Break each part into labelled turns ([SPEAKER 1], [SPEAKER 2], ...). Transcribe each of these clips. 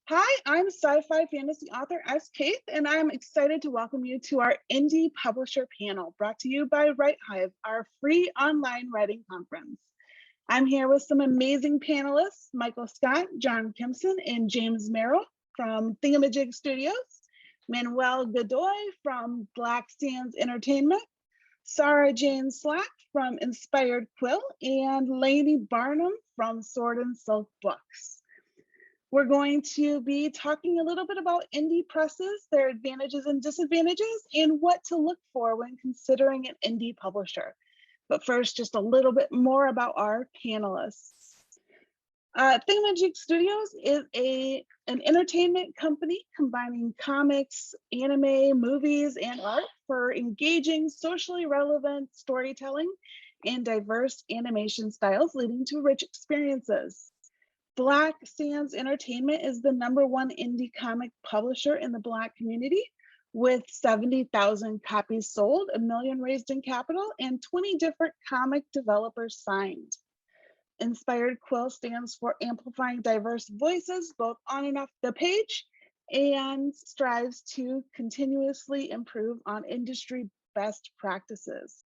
[SPEAKER 1] Hi, I'm sci-fi fantasy author S. Kate, and I'm excited to welcome you to our Indie Publisher panel brought to you by Write Hive, our free online writing conference. I'm here with some amazing panelists, Michael Scott, John Kimson, and James Merrill from Thingamajig Studios, Manuel Godoy from Black Sands Entertainment, Sarah Jane Slack from Inspired Quill, and Lainey Barnum from Sword and Silk Books. We're going to be talking a little bit about indie presses, their advantages and disadvantages, and what to look for when considering an indie publisher. But first, just a little bit more about our panelists. Thingamajig Studios is an entertainment company combining comics, anime, movies, and art for engaging, socially relevant storytelling and diverse animation styles, leading to rich experiences. Black Sands Entertainment is the #1 indie comic publisher in the Black community, with 70,000 copies sold, $1 million raised in capital, and 20 different comic developers signed. Inspired Quill stands for amplifying diverse voices, both on and off the page, and strives to continuously improve on industry best practices.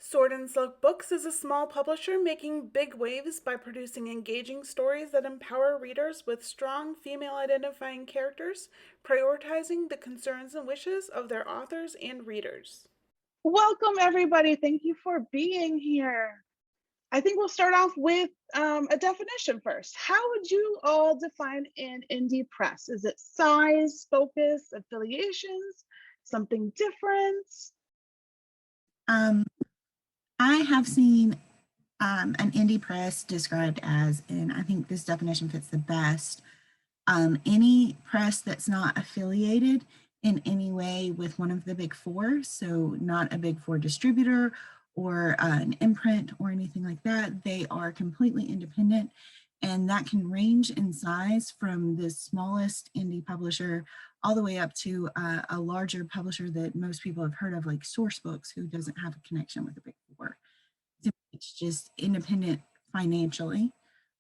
[SPEAKER 2] Sword and Silk Books is a small publisher making big waves by producing engaging stories that empower readers with strong female identifying characters, prioritizing the concerns and wishes of their authors and readers.
[SPEAKER 1] Welcome, everybody. Thank you for being here. I think we'll start off with a definition first. How would you all define an indie press? Is it size, focus, affiliations, something different?
[SPEAKER 3] I have seen an indie press described as, and I think this definition fits the best, any press that's not affiliated in any way with one of the big four, so not a big four distributor or an imprint or anything like that. They are completely independent, and that can range in size from the smallest indie publisher all the way up to a larger publisher that most people have heard of, like Sourcebooks, who doesn't have a connection with the big four. It's just independent financially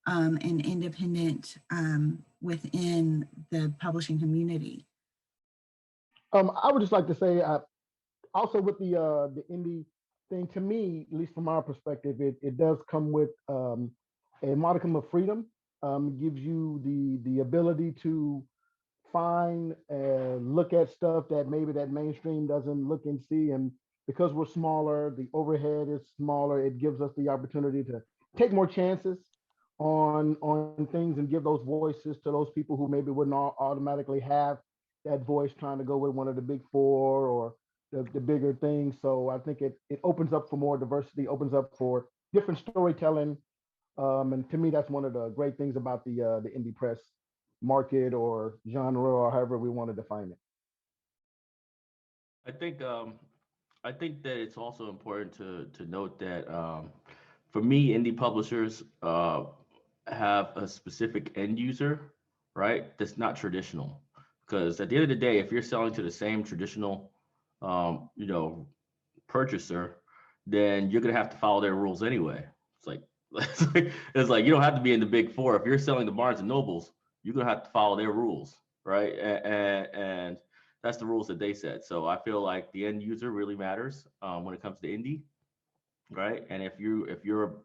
[SPEAKER 3] and independent within the publishing community.
[SPEAKER 4] I would just like to say, also with the indie thing, to me, at least from our perspective, it does come with a modicum of freedom. It gives you the ability to find and look at stuff that maybe that mainstream doesn't look and see. And because we're smaller, the overhead is smaller, it gives us the opportunity to take more chances on things and give those voices to those people who maybe wouldn't automatically have that voice trying to go with one of the big four or the bigger things. So I think it opens up for more diversity, opens up for different storytelling. And to me, that's one of the great things about the indie press market or genre, or however we want to define it.
[SPEAKER 5] I think that it's also important to note that for me, indie publishers have a specific end user, right? That's not traditional, because at the end of the day, if you're selling to the same traditional, purchaser, then you're gonna have to follow their rules anyway. It's like it's like you don't have to be in the big four. If you're selling to Barnes and Nobles, you're gonna have to follow their rules, right? And that's the rules that they set. So I feel like the end user really matters when it comes to indie, right? And if you're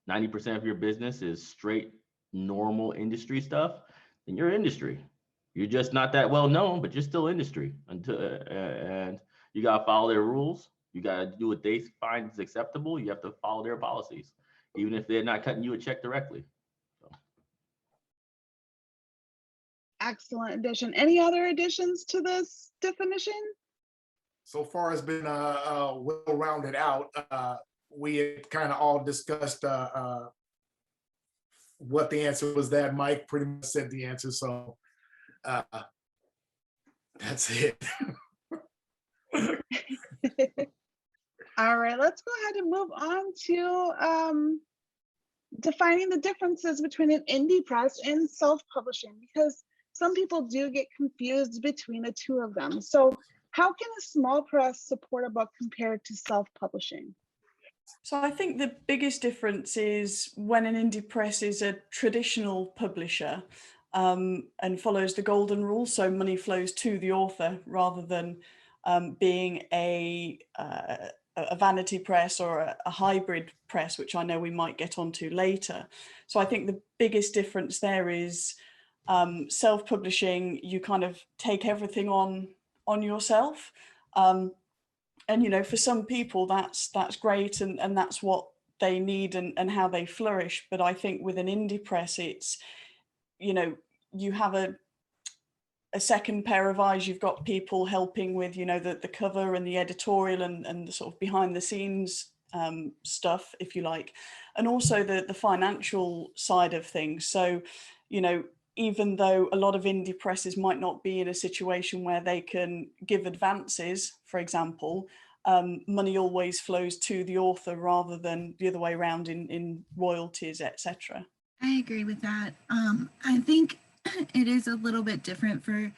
[SPEAKER 5] 90% of your business is straight normal industry stuff, then you're industry. You're just not that well known, but you're still industry. And you gotta follow their rules. You gotta do what they find is acceptable. You have to follow their policies, even if they're not cutting you a check directly.
[SPEAKER 1] Excellent addition. Any other additions to this definition?
[SPEAKER 6] So far it's been well rounded out. We had kind of all discussed what the answer was. That Mike pretty much said the answer, so that's it.
[SPEAKER 1] All right, let's go ahead and move on to defining the differences between an indie press and self-publishing, because some people do get confused between the two of them. So how can a small press support a book compared to self-publishing?
[SPEAKER 2] So I think the biggest difference is when an indie press is a traditional publisher,
[SPEAKER 7] and follows the golden rule. So money flows to the author rather than being a vanity press or a hybrid press, which I know we might get onto later. So I think the biggest difference there is self-publishing. You kind of take everything on yourself. And, you know, for some people that's great, and that's what they need and how they flourish. But I think with an indie press, it's, you know, you have a second pair of eyes. You've got people helping with, you know, the cover and the editorial and the sort of behind the scenes stuff, if you like, and also the financial side of things. So, you know, even though a lot of indie presses might not be in a situation where they can give advances, for example, money always flows to the author rather than the other way around in royalties, etc.
[SPEAKER 3] I agree with that. I think it is a little bit different for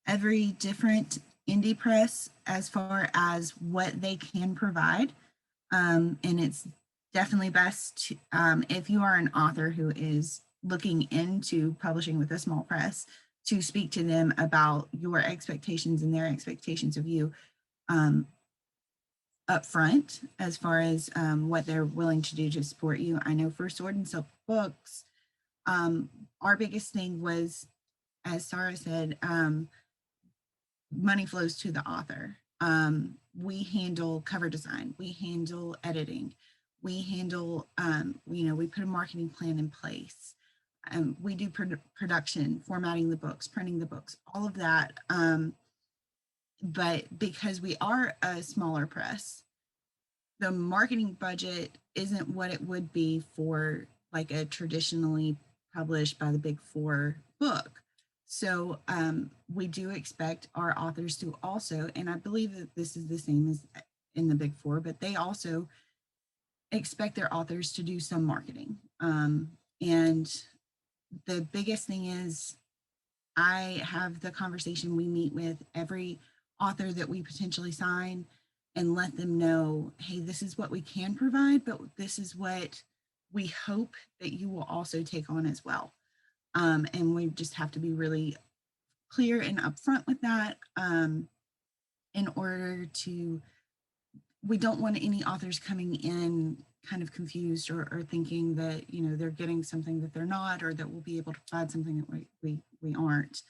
[SPEAKER 3] every different indie press as far as what they can provide. And it's definitely best to, if you are an author who is looking into publishing with a small press, to speak to them about your expectations and their expectations of you up front, as far as what they're willing to do to support you. I know for Sword and Silk Books, our biggest thing was, as Sarah said, money flows to the author. We handle cover design, we handle editing, we handle, you know, we put a marketing plan in place. We do production, formatting the books, printing the books, all of that. But because we are a smaller press, the marketing budget isn't what it would be for like a traditionally published by the Big Four book. So we do expect our authors to also, and I believe that this is the same as in the Big Four, but they also expect their authors to do some marketing. And the biggest thing is, I have the conversation, we meet with every author that we potentially sign and let them know, hey, this is what we can provide, but this is what we hope that you will also take on as well. And we just have to be really clear and upfront with that in order to, we don't want any authors coming in kind of confused or thinking that, you know, they're getting something that they're not, or that we'll be able to provide something that we aren't.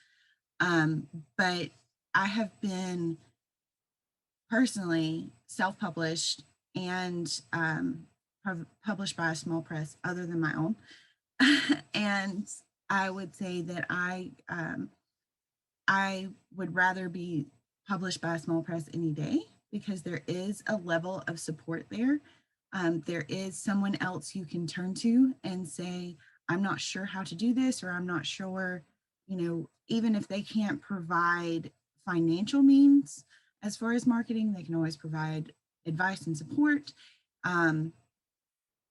[SPEAKER 3] But I have been personally self-published and published by a small press other than my own. And I would say that I would rather be published by a small press any day, because there is a level of support there. There is someone else you can turn to and say, I'm not sure how to do this, or I'm not sure, you know, even if they can't provide financial means as far as marketing, they can always provide advice and support.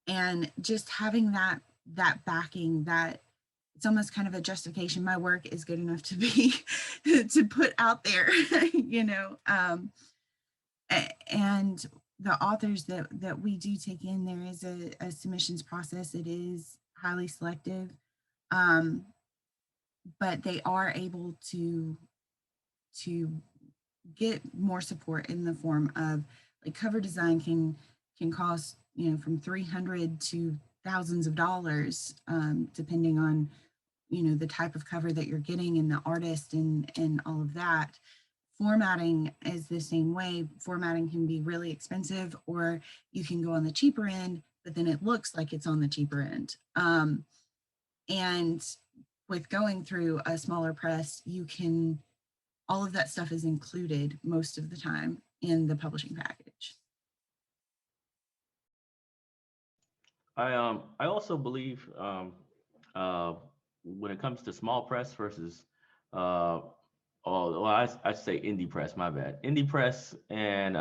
[SPEAKER 3] And just having that backing, that it's almost kind of a justification. My work is good enough to be to put out there, you know. And the authors that we do take in, there is a submissions process. It is highly selective, but they are able to get more support in the form of, like, cover design can cost, you know, from $300 to thousands of dollars, depending on, you know, the type of cover that you're getting and the artist and all of that. Formatting is the same way. Formatting can be really expensive, or you can go on the cheaper end, but then it looks like it's on the cheaper end. And with going through a smaller press, you can, all of that stuff is included most of the time in the publishing package.
[SPEAKER 5] I also believe when it comes to small press versus I say indie press, my bad. Indie press and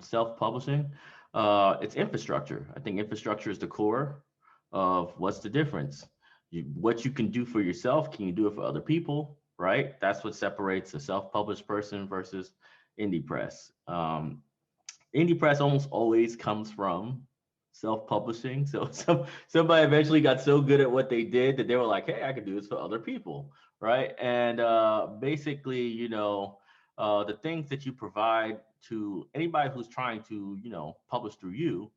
[SPEAKER 5] self-publishing, it's infrastructure. I think infrastructure is the core of what's the difference. What you can do for yourself, can you do it for other people, right? That's what separates a self-published person versus indie press. Indie press almost always comes from self-publishing. So somebody eventually got so good at what they did that they were like, hey, I can do this for other people, right? And basically, the things that you provide to anybody who's trying to, publish through you,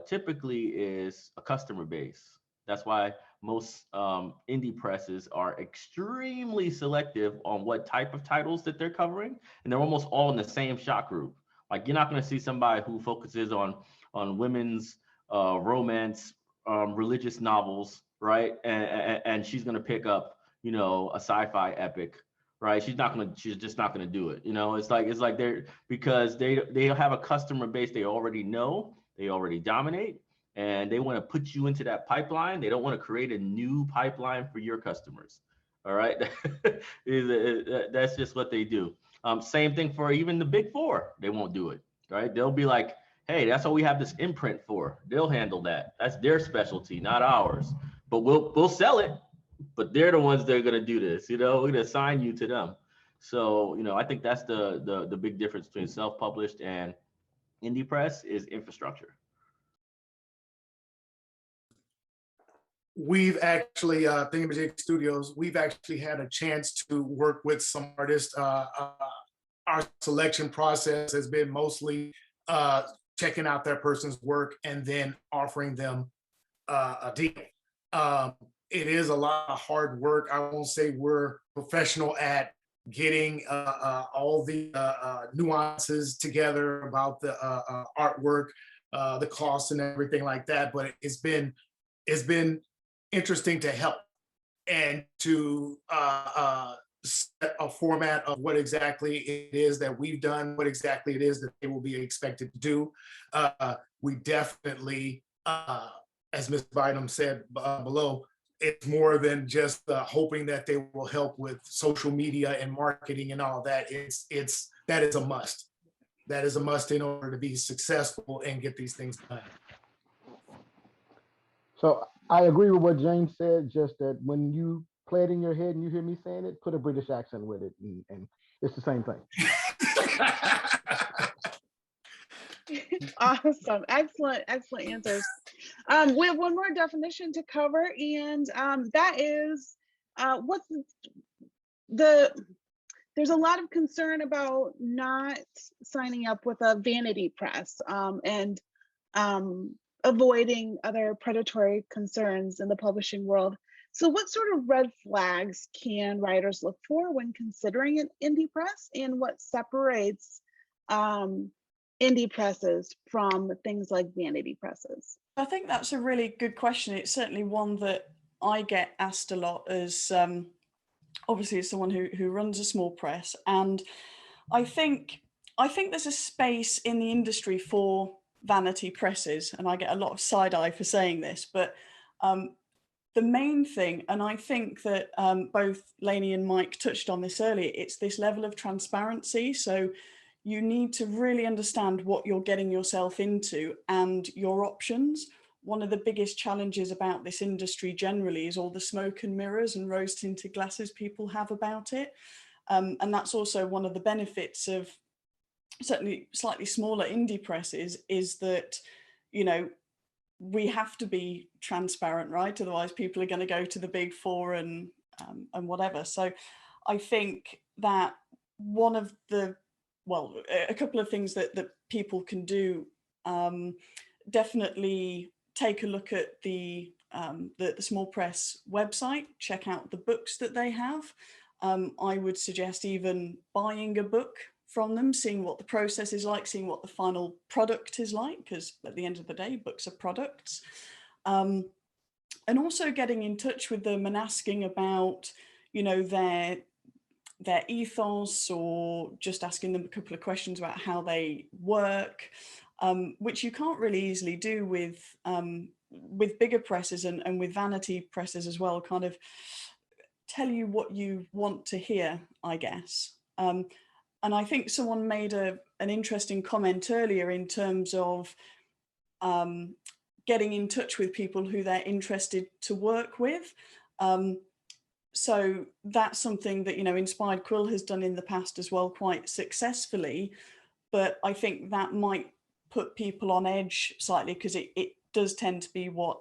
[SPEAKER 5] typically is a customer base. That's why most indie presses are extremely selective on what type of titles that they're covering, and they're almost all in the same shop group. Like, you're not going to see somebody who focuses on women's romance, religious novels, right? And she's going to pick up, a sci-fi epic, right? She's just not going to do it. It's like they're, because they have a customer base they already know, they already dominate, and they want to put you into that pipeline. They don't want to create a new pipeline for your customers. All right. That's just what they do. Same thing for even the big four. They won't do it, right? They'll be like, hey, that's what we have this imprint for. They'll handle that. That's their specialty, not ours. But we'll sell it. But they're the ones that are gonna do this. We're gonna assign you to them. So I think that's the big difference between self-published and indie press is infrastructure.
[SPEAKER 6] We've actually, Thingamajig Studios, we've actually had a chance to work with some artists. Our selection process has been mostly checking out that person's work and then offering them a deal. It is a lot of hard work. I won't say we're professional at getting all the nuances together about the artwork, the costs and everything like that, but it's been interesting to help and to set a format of what exactly it is that we've done, what exactly it is that they will be expected to do. We definitely, as Ms. Bynum said below, it's more than just hoping that they will help with social media and marketing and all that. That is a must. That is a must in order to be successful and get these things done.
[SPEAKER 4] So I agree with what James said, just that when you play it in your head and you hear me saying it, put a British accent with it, and it's the same thing.
[SPEAKER 1] Awesome. Excellent answers. We have one more definition to cover, and that is there's a lot of concern about not signing up with a vanity press and avoiding other predatory concerns in the publishing world. So what sort of red flags can writers look for when considering an indie press, and what separates indie presses from things like vanity presses?
[SPEAKER 7] I think that's a really good question. It's certainly one that I get asked a lot as obviously as someone who runs a small press. And I think there's a space in the industry for vanity presses, and I get a lot of side eye for saying this, but the main thing, and I think that both Lainey and Mike touched on this earlier, it's this level of transparency. So you need to really understand what you're getting yourself into and your options. One of the biggest challenges about this industry generally is all the smoke and mirrors and rose-tinted glasses people have about it. And that's also one of the benefits of certainly slightly smaller indie presses, is that, we have to be transparent, right? Otherwise people are going to go to the big four and whatever. So I think that one of the, a couple of things that people can do, definitely take a look at the small press website, check out the books that they have. I would suggest even buying a book from them, seeing what the process is like, seeing what the final product is like, because at the end of the day, books are products. And also getting in touch with them and asking about, their ethos, or just asking them a couple of questions about how they work, which you can't really easily do with bigger presses and with vanity presses as well, kind of tell you what you want to hear, I guess. And I think someone made an interesting comment earlier in terms of getting in touch with people who they're interested to work with. So that's something that, Inspired Quill has done in the past as well, quite successfully. But I think that might put people on edge slightly, because it does tend to be what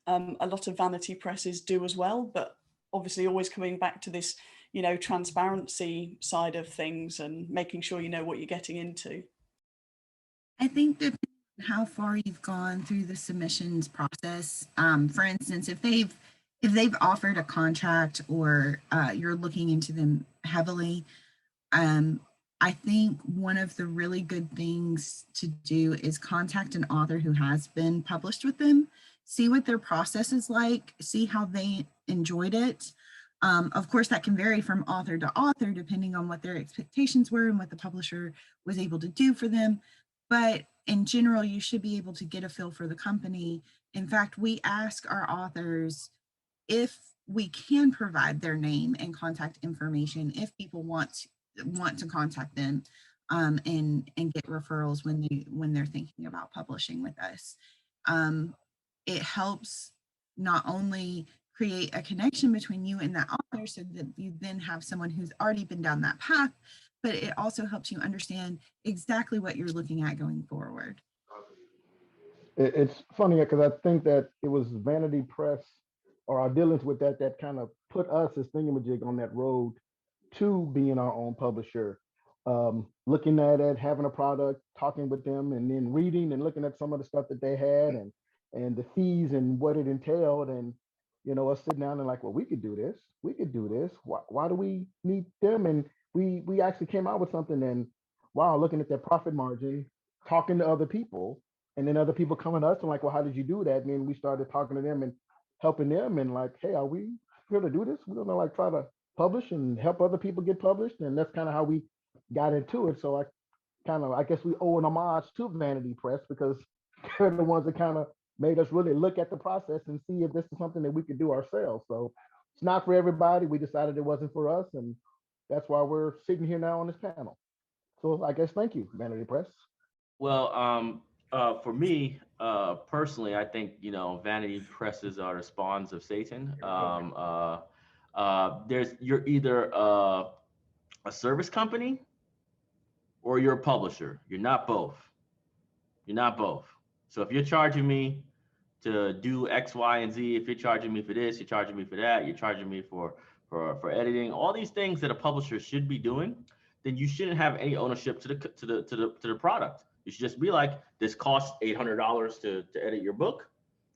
[SPEAKER 7] a lot of vanity presses do as well. But obviously always coming back to this, you know, transparency side of things and making sure you know what you're getting into.
[SPEAKER 3] I think that how far you've gone through the submissions process. For instance, if they've offered a contract or you're looking into them heavily, I think one of the really good things to do is contact an author who has been published with them, see what their process is like, see how they enjoyed it. Of course, that can vary from author to author, depending on what their expectations were and what the publisher was able to do for them. But in general, you should be able to get a feel for the company. In fact, we ask our authors if we can provide their name and contact information if people want to contact them and get referrals when they're thinking about publishing with us. It helps not only create a connection between you and that author so that you then have someone who's already been down that path, but it also helps you understand exactly what you're looking at going forward.
[SPEAKER 4] It's funny because I think that it was Vanity Press or our dealings with that kind of put us as Thingamajig on that road to being our own publisher. Looking at it, having a product, talking with them, and then reading and looking at some of the stuff that they had and the fees and what it entailed, and you know, us sitting down and like, well, we could do this. We could do this. Why do we need them? And we actually came out with something. And wow, looking at that profit margin, talking to other people, and then other people coming to us and like, well, how did you do that? And then we started talking to them and helping them and like, hey, are we here to do this? We're gonna like try to publish and help other people get published. And that's kind of how we got into it. So I guess we owe an homage to Vanity Press because they're the ones that kind of made us really look at the process and see if this is something that we could do ourselves. So it's not for everybody. We decided it wasn't for us. And that's why we're sitting here now on this panel. So I guess thank you, Vanity Press.
[SPEAKER 5] Well, for me, personally, I think, you know, vanity presses are the spawns of Satan. You're either a service company or you're a publisher. You're not both. You're not both. So if you're charging me to do X, Y, and Z, if you're charging me for this, you're charging me for that, you're charging me for editing, all these things that a publisher should be doing, then you shouldn't have any ownership to the product. You should just be like, this costs $800 to edit your book,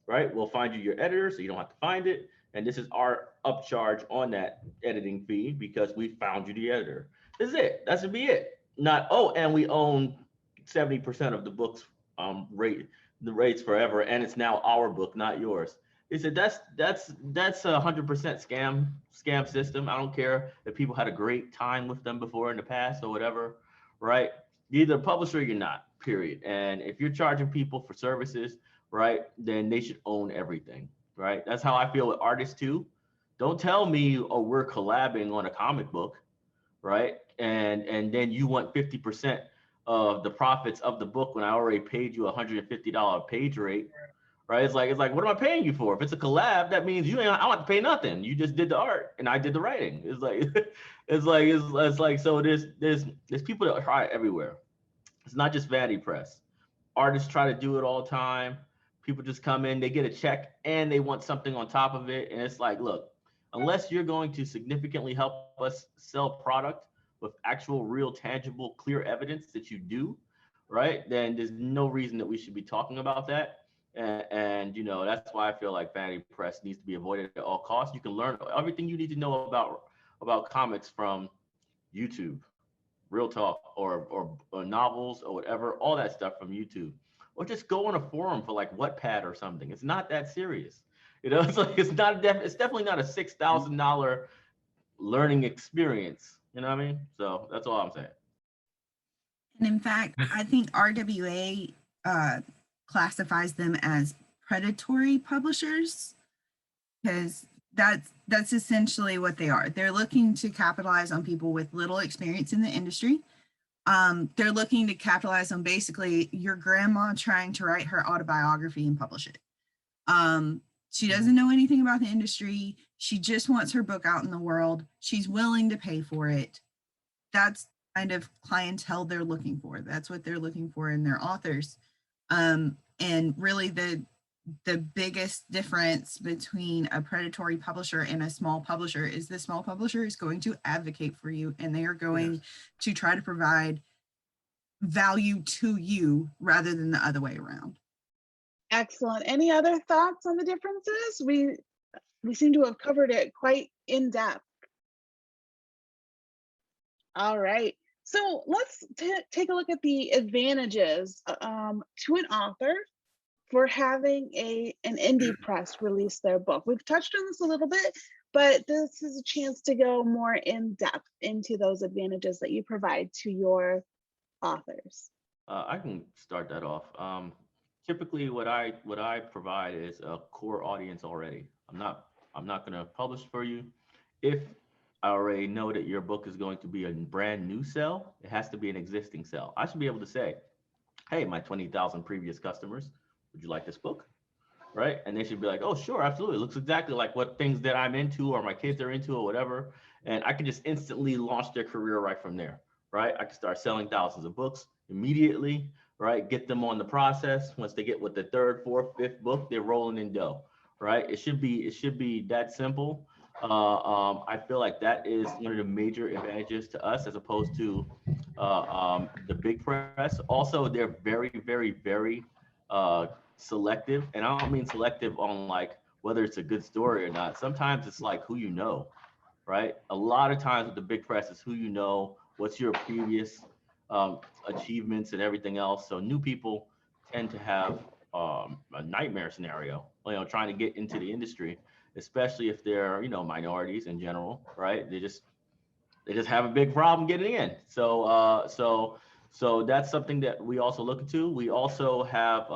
[SPEAKER 5] right? We'll find you your editor so you don't have to find it. And this is our upcharge on that editing fee because we found you the editor. This is it. That should be it. Not, oh, and we own 70% of the book's the rates forever, and it's now our book, not yours. He said that's 100% scam system. I don't care if people had a great time with them before in the past or whatever, right? You're either a publisher or you're not, period. And if you're charging people for services, right, then they should own everything, right? That's how I feel with artists too. Don't tell me, oh, we're collabing on a comic book, right? And then you want 50% of the profits of the book when I already paid you $150 page rate, right? It's like, what am I paying you for? If it's a collab, that means I don't have to pay nothing. You just did the art and I did the writing. It's like, so there's people that try it everywhere. It's not just Vanity Press. Artists try to do it all the time. People just come in, they get a check and they want something on top of it. And it's like, look, unless you're going to significantly help us sell product with actual, real, tangible, clear evidence that you do, right? Then there's no reason that we should be talking about that. And you know, that's why I feel like Vanity Press needs to be avoided at all costs. You can learn everything you need to know about comics from YouTube, Real Talk, or novels or whatever, all that stuff from YouTube. Or just go on a forum for like Wattpad or something. It's not that serious. You know, it's like it's definitely not a $6,000 learning experience. You know what I mean? So that's all I'm saying.
[SPEAKER 3] And in fact, I think RWA classifies them as predatory publishers because that's essentially what they are. They're looking to capitalize on people with little experience in the industry. They're looking to capitalize on basically your grandma trying to write her autobiography and publish it. She doesn't know anything about the industry. She just wants her book out in the world. She's willing to pay for it. That's kind of clientele they're looking for. That's what they're looking for in their authors. And really the biggest difference between a predatory publisher and a small publisher is the small publisher is going to advocate for you, and they are going to try to provide value to you rather than the other way around.
[SPEAKER 1] Excellent. Any other thoughts on the differences? We seem to have covered it quite in depth. All right. So let's take a look at the advantages to an author for having an indie press release their book. We've touched on this a little bit, but this is a chance to go more in depth into those advantages that you provide to your authors.
[SPEAKER 5] I can start that off. Typically, what I provide is a core audience already. I'm not going to publish for you if I already know that your book is going to be a brand new sell. It has to be an existing sell. I should be able to say, hey, my 20,000 previous customers, would you like this book? Right? And they should be like, oh, sure, absolutely. It looks exactly like what things that I'm into or my kids are into or whatever. And I can just instantly launch their career right from there. Right? I can start selling thousands of books immediately, right? Get them on the process. Once they get with the third, fourth, fifth book, they're rolling in dough, right? It should be that simple. I feel like that is one of the major advantages to us as opposed to the big press. Also, they're very, very, very selective. And I don't mean selective on like whether it's a good story or not. Sometimes it's like who you know, right? A lot of times with the big press is who you know, what's your previous achievements and everything else. So new people tend to have a nightmare scenario, trying to get into the industry, especially if they're, minorities in general, right? They just have a big problem getting in. So that's something that we also look into. We also have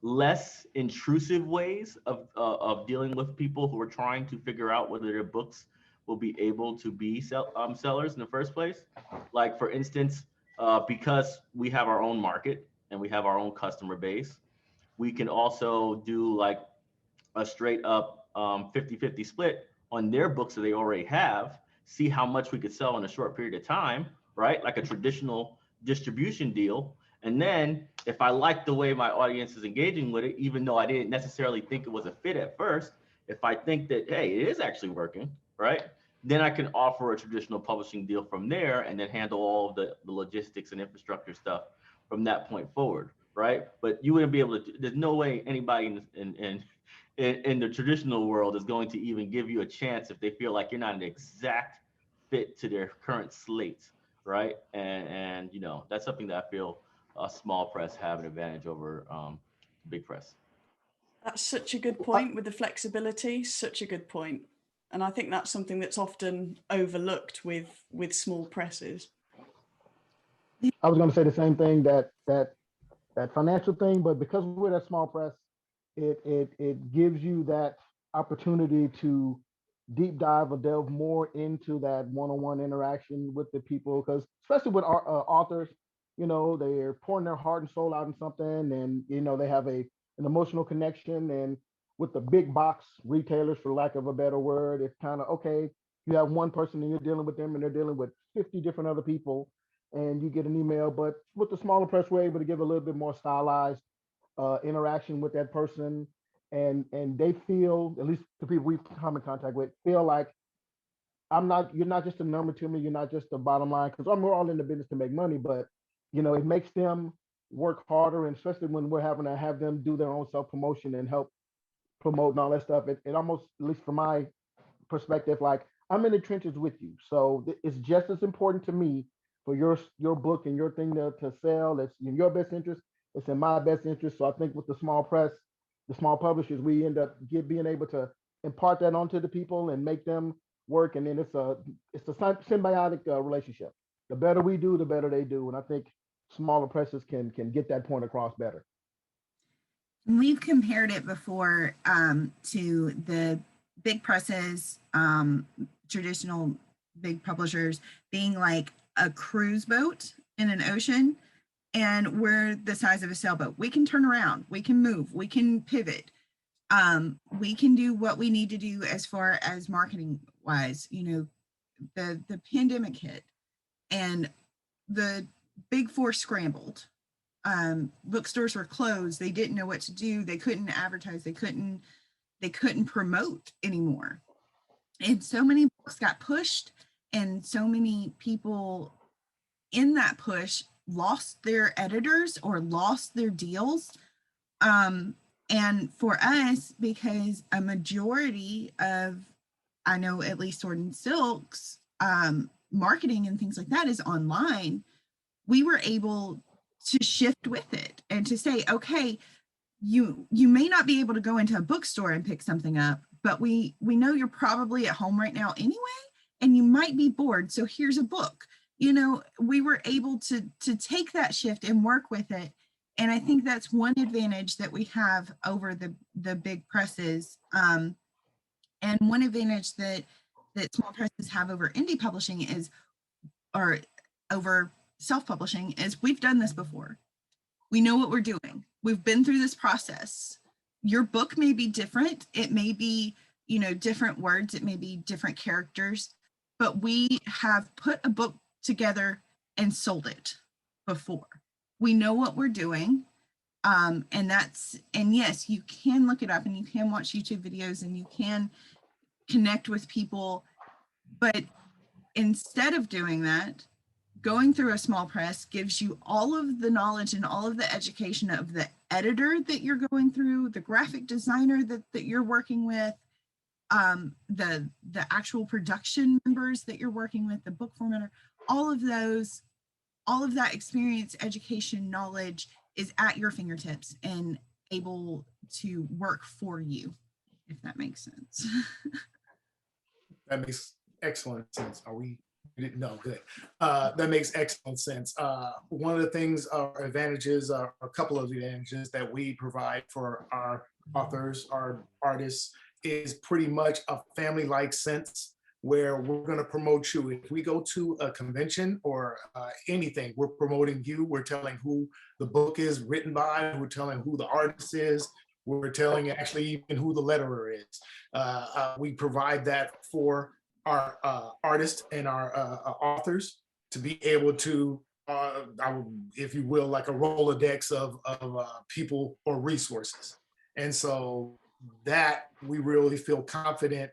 [SPEAKER 5] less intrusive ways of dealing with people who are trying to figure out whether their books will be able to be sellers in the first place. Like for instance, because we have our own market and we have our own customer base, we can also do like a straight up 50-50 split on their books that they already have, see how much we could sell in a short period of time, right? Like a traditional distribution deal. And then if I like the way my audience is engaging with it, even though I didn't necessarily think it was a fit at first, if I think that, hey, it is actually working, right? Then I can offer a traditional publishing deal from there and then handle all of the logistics and infrastructure stuff from that point forward, right? But you wouldn't be able to, there's no way anybody in the traditional world is going to even give you a chance if they feel like you're not an exact fit to their current slate, right? And that's something that I feel a small press have an advantage over big press.
[SPEAKER 7] That's such a good point with the flexibility, such a good point. And I think that's something that's often overlooked with small presses.
[SPEAKER 4] I was going to say the same thing, that financial thing, but because we're that small press, it gives you that opportunity to deep dive or delve more into that one-on-one interaction with the people, because especially with our authors, they're pouring their heart and soul out in something, and they have an emotional connection. And with the big box retailers, for lack of a better word, it's kind of okay, you have one person and you're dealing with them and they're dealing with 50 different other people, and you get an email. But with the smaller press, we're able to give a little bit more stylized interaction with that person, and they feel, at least the people we've come in contact with, feel like you're not just a number to me, you're not just the bottom line, because we're all in the business to make money, but it makes them work harder, and especially when we're having to have them do their own self-promotion and help promote and all that stuff. It almost, at least from my perspective, like I'm in the trenches with you, so it's just as important to me for your book and your thing to sell. It's in your best interest, it's in my best interest. So I think with the small press, the small publishers, we end up being able to impart that onto the people and make them work, and then it's a symbiotic relationship. The better we do, the better they do, and I think smaller presses can get that point across better.
[SPEAKER 3] We've compared it before to the big presses, traditional big publishers being like a cruise boat in an ocean, and we're the size of a sailboat. We can turn around, we can move, we can pivot. We can do what we need to do as far as marketing wise. The pandemic hit and the big four scrambled, Bookstores were closed. They didn't know what to do. They couldn't advertise. They couldn't promote anymore. And so many books got pushed, and so many people in that push lost their editors or lost their deals. And for us, because a majority of, I know at least Sword and Silk's marketing and things like that is online, we were able to shift with it and to say, okay, you may not be able to go into a bookstore and pick something up, but we know you're probably at home right now anyway, and you might be bored. So here's a book. You know, we were able to take that shift and work with it. And I think that's one advantage that we have over the big presses. And one advantage that small presses have over indie publishing is, or over self-publishing, is we've done this before. We know what we're doing. We've been through this process. Your book may be different. It may be, you know, different words. It may be different characters, but we have put a book together and sold it before. We know what we're doing. And yes, you can look it up and you can watch YouTube videos and you can connect with people. But instead of doing that, going through a small press gives you all of the knowledge and all of the education of the editor that you're going through, the graphic designer that you're working with, the actual production members that you're working with, the book formatter, all of that experience, education, knowledge is at your fingertips and able to work for you, if that makes sense.
[SPEAKER 6] That makes excellent sense. We didn't know, good. That makes excellent sense. One of the things, our advantages, are a couple of advantages that we provide for our authors, our artists, is pretty much a family-like sense where we're going to promote you. If we go to a convention or anything, we're promoting you. We're telling who the book is written by. We're telling who the artist is. We're telling actually even who the letterer is. We provide that for our artists and our authors to be able to, if you will, like a Rolodex of people or resources. And so that we really feel confident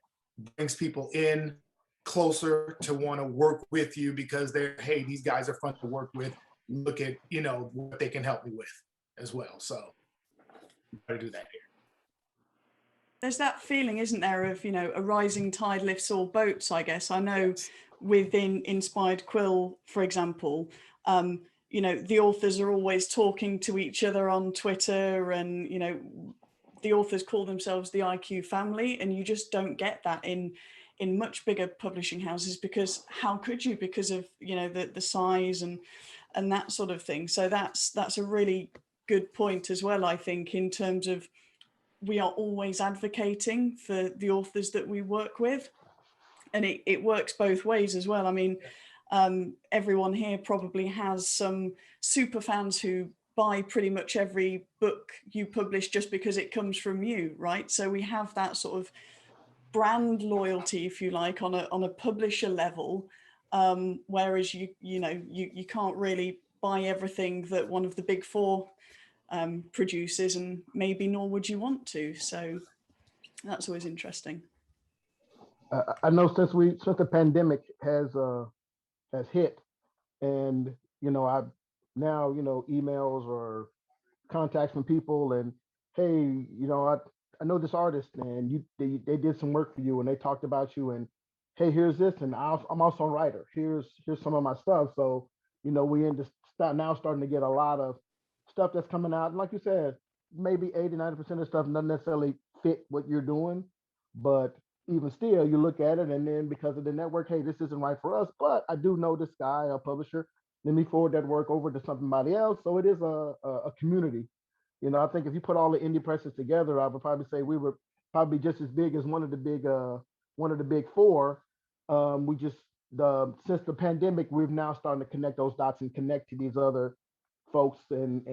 [SPEAKER 6] brings people in closer to want to work with you because they're, hey, these guys are fun to work with. Look at, you know, what they can help me with as well. So I do that here.
[SPEAKER 7] There's that feeling, isn't there, of, you know, a rising tide lifts all boats, I guess. I know within Inspired Quill, for example, you know, the authors are always talking to each other on Twitter, and, you know, the authors call themselves the IQ family, and you just don't get that in much bigger publishing houses, because how could you, because of, you know, the size and that sort of thing. So that's a really good point as well, I think, in terms of we are always advocating for the authors that we work with, and it works both ways as well. I mean, everyone here probably has some super fans who buy pretty much every book you publish just because it comes from you, right? So we have that sort of brand loyalty, if you like, on a publisher level, whereas you know you can't really buy everything that one of the big four produces, and maybe nor would you want to. So that's always interesting.
[SPEAKER 4] I know since the pandemic has hit, and you know, I now, you know, emails or contacts from people, and hey, you know, I know this artist, and they did some work for you, and they talked about you, and hey, here's this, and I'm also a writer. Here's some of my stuff. So, you know, we now starting to get a lot of stuff that's coming out. And like you said, maybe 80-90% of stuff doesn't necessarily fit what you're doing, but even still, you look at it, and then because of the network, hey, this isn't right for us, but I do know this guy, a publisher. Let me forward that work over to somebody else. So it is a community. You know, I think if you put all the indie presses together, I would probably say we were probably just as big as one of the big four. We just since the pandemic, we've now starting to connect those dots and connect to these other folks and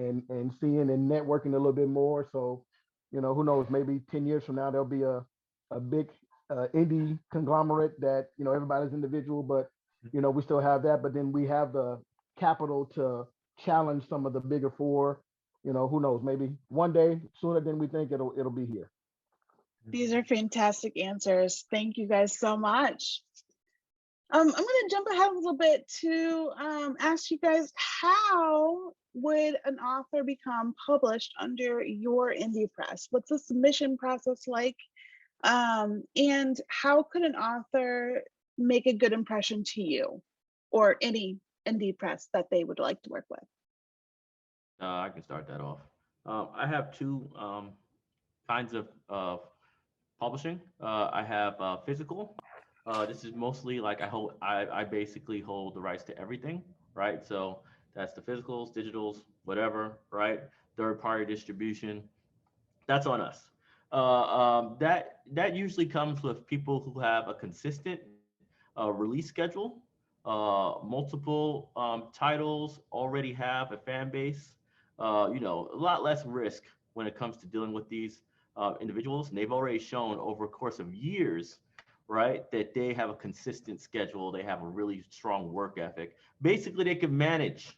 [SPEAKER 4] seeing and networking a little bit more. So, you know, who knows, maybe 10 years from now, there'll be a big indie conglomerate that, you know, everybody's individual, but, you know, we still have that, but then we have the capital to challenge some of the bigger four. You know, who knows? Maybe one day sooner than we think it'll be here.
[SPEAKER 1] These are fantastic answers. Thank you guys so much. I'm going to jump ahead a little bit to ask you guys, how would an author become published under your indie press? What's the submission process like? And how could an author make a good impression to you or any indie press that they would like to work with?
[SPEAKER 5] I can start that off. I have two kinds of publishing. I have physical. This is mostly like I basically hold the rights to everything, right? So that's the physicals, digitals, whatever, right? Third party distribution. That's on us. That usually comes with people who have a consistent release schedule, multiple titles, already have a fan base. You know, a lot less risk when it comes to dealing with these individuals. And they've already shown over a course of years, right, that they have a consistent schedule. They have a really strong work ethic. Basically, they can manage.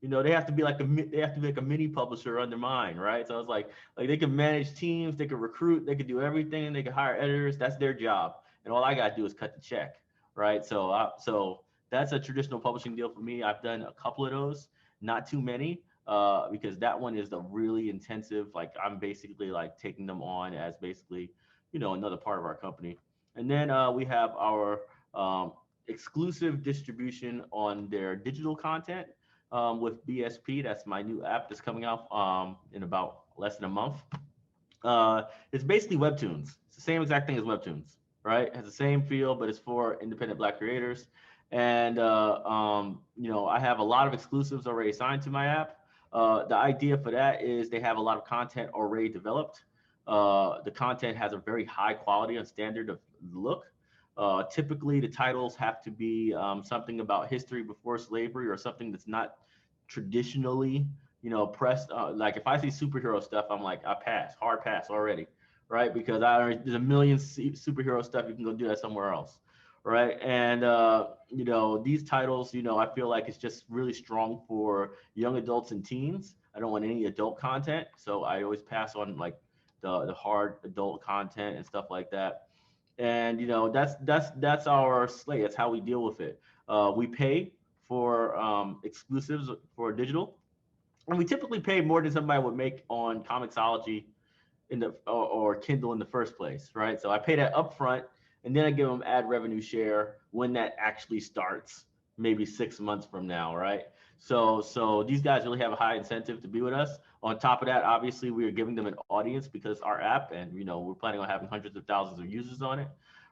[SPEAKER 5] You know, they have to be like a mini publisher under mine, right? So it's like they can manage teams, they can recruit, they can do everything, they can hire editors. That's their job, and all I got to do is cut the check, right? So that's a traditional publishing deal for me. I've done a couple of those, not too many, because that one is a really intensive. Like I'm basically like taking them on as basically, you know, another part of our company. And then we have our exclusive distribution on their digital content with BSP. That's my new app that's coming out in about less than a month. It's basically Webtoons. It's the same exact thing as Webtoons, right? It has the same feel, but it's for independent Black creators. And you know, I have a lot of exclusives already signed to my app. The idea for that is they have a lot of content already developed. The content has a very high quality and standard of look. Typically, the titles have to be something about history before slavery or something that's not traditionally, you know, pressed. Like if I see superhero stuff, I'm like, I pass, hard pass already, right? Because there's a million superhero stuff. You can go do that somewhere else, right? And you know, these titles, you know, I feel like it's just really strong for young adults and teens. I don't want any adult content, so I always pass on like the hard adult content and stuff like that. And you know, that's our slate. That's how we deal with it. We pay for exclusives for digital, and we typically pay more than somebody would make on Comixology or Kindle in the first place, right? So I pay that upfront, and then I give them ad revenue share when that actually starts, maybe 6 months from now, right? So these guys really have a high incentive to be with us. On top of that, obviously, we are giving them an audience because our app, and you know, we're planning on having hundreds of thousands of users on it,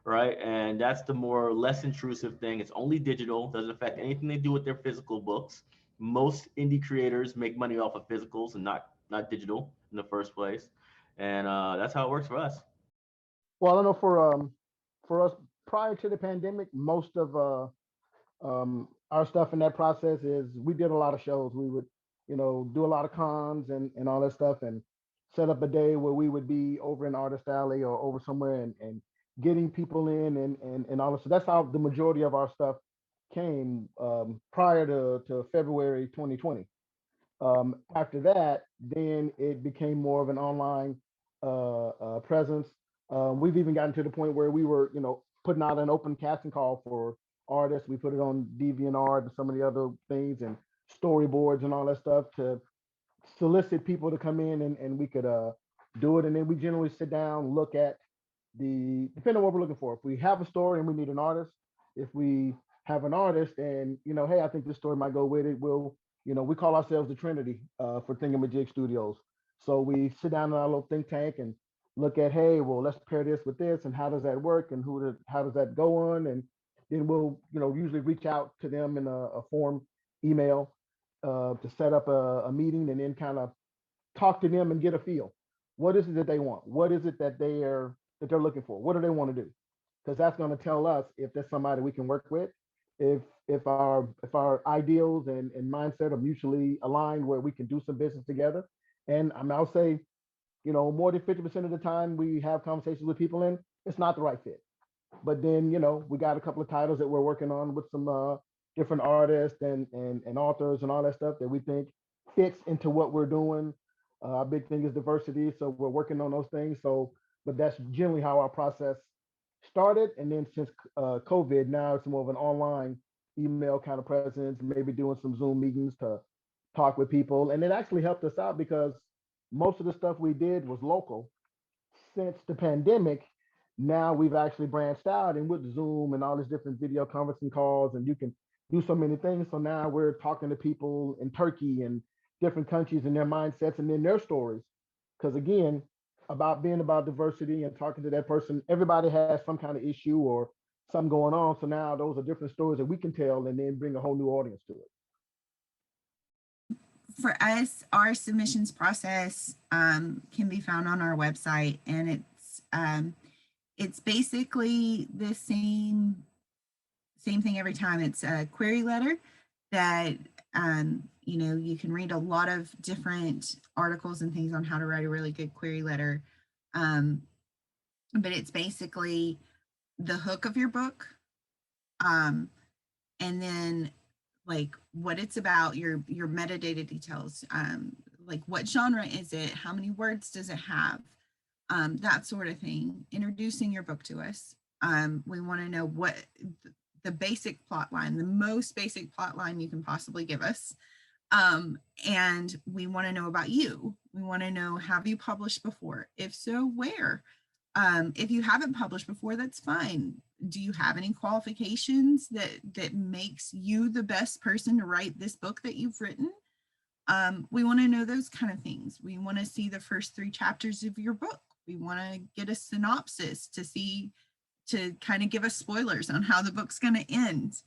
[SPEAKER 5] right? And that's the less intrusive thing. It's only digital, doesn't affect anything they do with their physical books. Most indie creators make money off of physicals and not digital in the first place, and that's how it works for us.
[SPEAKER 4] Well, I know for us prior to the pandemic, most of our stuff in that process is we did a lot of shows. We would, you know, do a lot of cons and all that stuff, and set up a day where we would be over in Artist Alley or over somewhere and getting people in and all that. So that's how the majority of our stuff came prior to February 2020. After that, then it became more of an online presence. We've even gotten to the point where we were, you know, putting out an open casting call for artists. We put it on DeviantArt and some of the other things and storyboards and all that stuff to solicit people to come in and we could do it. And then we generally sit down, look at depending on what we're looking for. If we have a story and we need an artist, if we have an artist and, you know, hey, I think this story might go with it, we'll, you know, we call ourselves the Trinity for Thingamajig Studios. So we sit down in our little think tank and look at, hey, well, let's pair this with this, and how does that work, and how does that go on, and then we'll, you know, usually reach out to them in a form email to set up a meeting, and then kind of talk to them and get a feel. What is it that they want? What is it that they're looking for? What do they want to do? Because that's going to tell us if there's somebody we can work with, if our ideals and mindset are mutually aligned, where we can do some business together. And I'll say, you know, more than 50% of the time we have conversations with people and it's not the right fit. But then, you know, we got a couple of titles that we're working on with some different artists and authors and all that stuff that we think fits into what we're doing. Our big thing is diversity, so we're working on those things. So, but that's generally how our process started. And then since COVID, now it's more of an online email kind of presence, maybe doing some Zoom meetings to talk with people. And it actually helped us out because most of the stuff we did was local. Since the pandemic, now we've actually branched out, and with Zoom and all these different video conferencing calls, and you can do so many things. So now we're talking to people in Turkey and different countries and their mindsets and then their stories. Because again, about being about diversity and talking to that person, everybody has some kind of issue or something going on. So now those are different stories that we can tell and then bring a whole new audience to it.
[SPEAKER 3] For us, our submissions process can be found on our website, and it's basically the same thing every time. It's a query letter that you know, you can read a lot of different articles and things on how to write a really good query letter, but it's basically the hook of your book, and then like what it's about, your metadata details, like what genre is it, how many words does it have, that sort of thing. Introducing your book to us. We want to know what the basic plot line, the most basic plot line you can possibly give us. And we want to know about you. We want to know, have you published before? If so, where? If you haven't published before, that's fine. Do you have any qualifications that makes you the best person to write this book that you've written? We want to know those kind of things. We want to see the first 3 chapters of your book. We want to get a synopsis to kind of give us spoilers on how the book's going to end.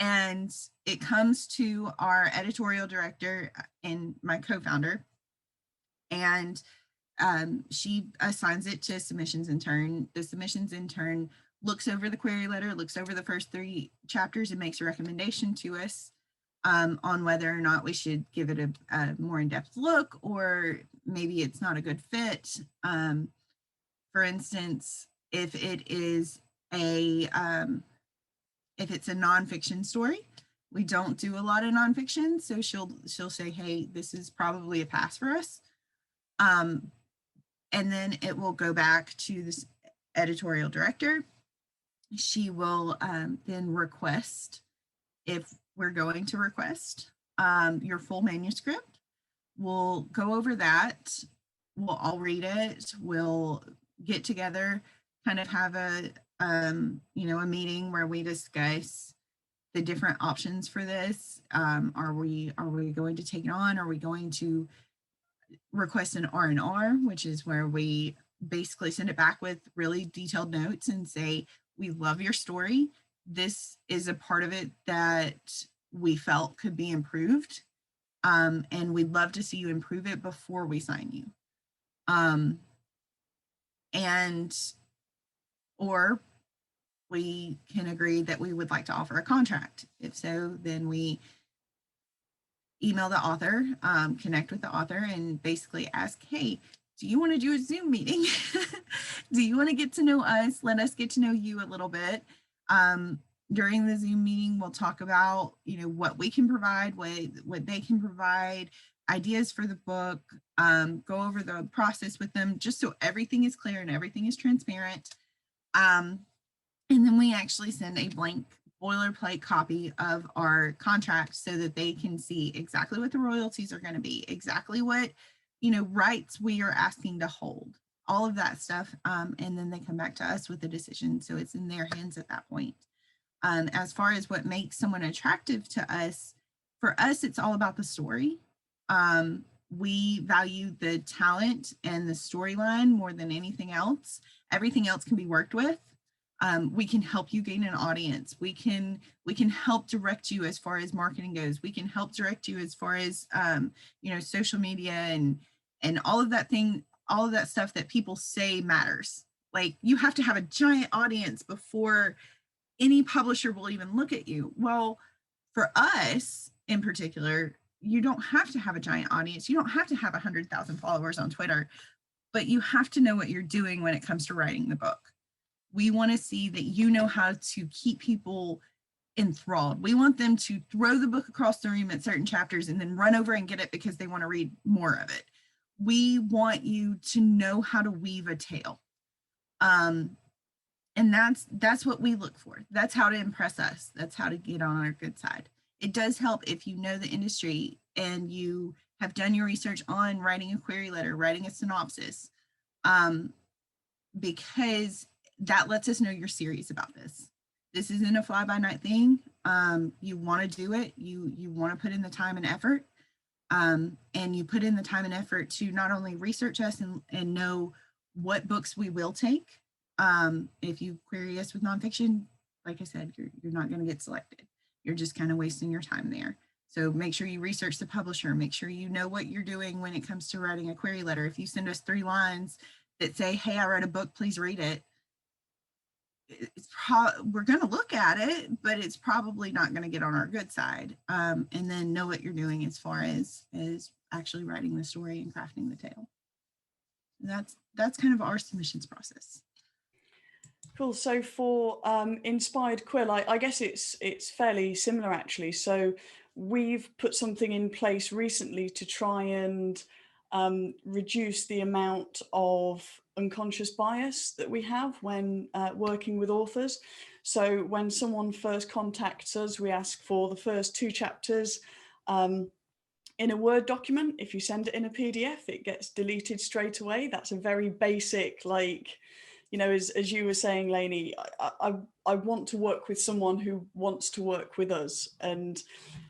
[SPEAKER 3] And it comes to our editorial director and my co-founder, and she assigns it to submissions intern. The submissions intern looks over the query letter, looks over the first 3 chapters, and makes a recommendation to us on whether or not we should give it a more in-depth look, or maybe it's not a good fit. For instance, if it is if it's a nonfiction story, we don't do a lot of nonfiction, so she'll say, hey, this is probably a pass for us. And then it will go back to this editorial director. She will then request, if we're going to request, your full manuscript. We'll go over that. We'll all read it. We'll get together, kind of have a meeting where we discuss the different options for this. Are we going to take it on? Are we going to request an R&R, which is where we basically send it back with really detailed notes and say, we love your story. This is a part of it that we felt could be improved. And we'd love to see you improve it before we sign you. Or we can agree that we would like to offer a contract. If so, then we email the author, connect with the author, and basically ask, hey, do you want to do a Zoom meeting? Do you want to get to know us? Let us get to know you a little bit. During the Zoom meeting, we'll talk about, what we can provide, what they can provide, ideas for the book, go over the process with them, just so everything is clear and everything is transparent. And then we actually send a blank boilerplate copy of our contract so that they can see exactly what the royalties are going to be, exactly what, rights we are asking to hold, all of that stuff. And then they come back to us with a decision. So it's in their hands at that point. As far as what makes someone attractive to us, for us, it's all about the story. We value the talent and the storyline more than anything else. Everything else can be worked with. We can help you gain an audience. We can help direct you as far as marketing goes. We can help direct you as far as social media and all of that stuff that people say matters. Like, you have to have a giant audience before any publisher will even look at you. Well, for us in particular, you don't have to have a giant audience. You don't have to have 100,000 followers on Twitter, but you have to know what you're doing when it comes to writing the book. We want to see that you know how to keep people enthralled. We want them to throw the book across the room at certain chapters and then run over and get it because they want to read more of it. We want you to know how to weave a tale. And that's what we look for. That's how to impress us. That's how to get on our good side. It does help if you know the industry and you have done your research on writing a query letter, writing a synopsis, because that lets us know you're serious about this. This isn't a fly-by-night thing. You want to do it. You want to put in the time and effort. And you put in the time and effort to not only research us and know what books we will take. If you query us with nonfiction, like I said, you're not going to get selected. You're just kind of wasting your time there. So make sure you research the publisher. Make sure you know what you're doing when it comes to writing a query letter. If you send us 3 lines that say, hey, I read a book, please read it. We're going to look at it, but it's probably not going to get on our good side. And then know what you're doing as far as actually writing the story and crafting the tale. That's kind of our submissions process.
[SPEAKER 7] Cool. So for Inspired Quill, I guess it's fairly similar actually. So we've put something in place recently to try and reduce the amount of unconscious bias that we have when working with authors. So when someone first contacts us, we ask for the first 2 chapters in a Word document. If you send it in a PDF, it gets deleted straight away. That's a very basic, like, you know, as you were saying, Lainey, I want to work with someone who wants to work with us. And,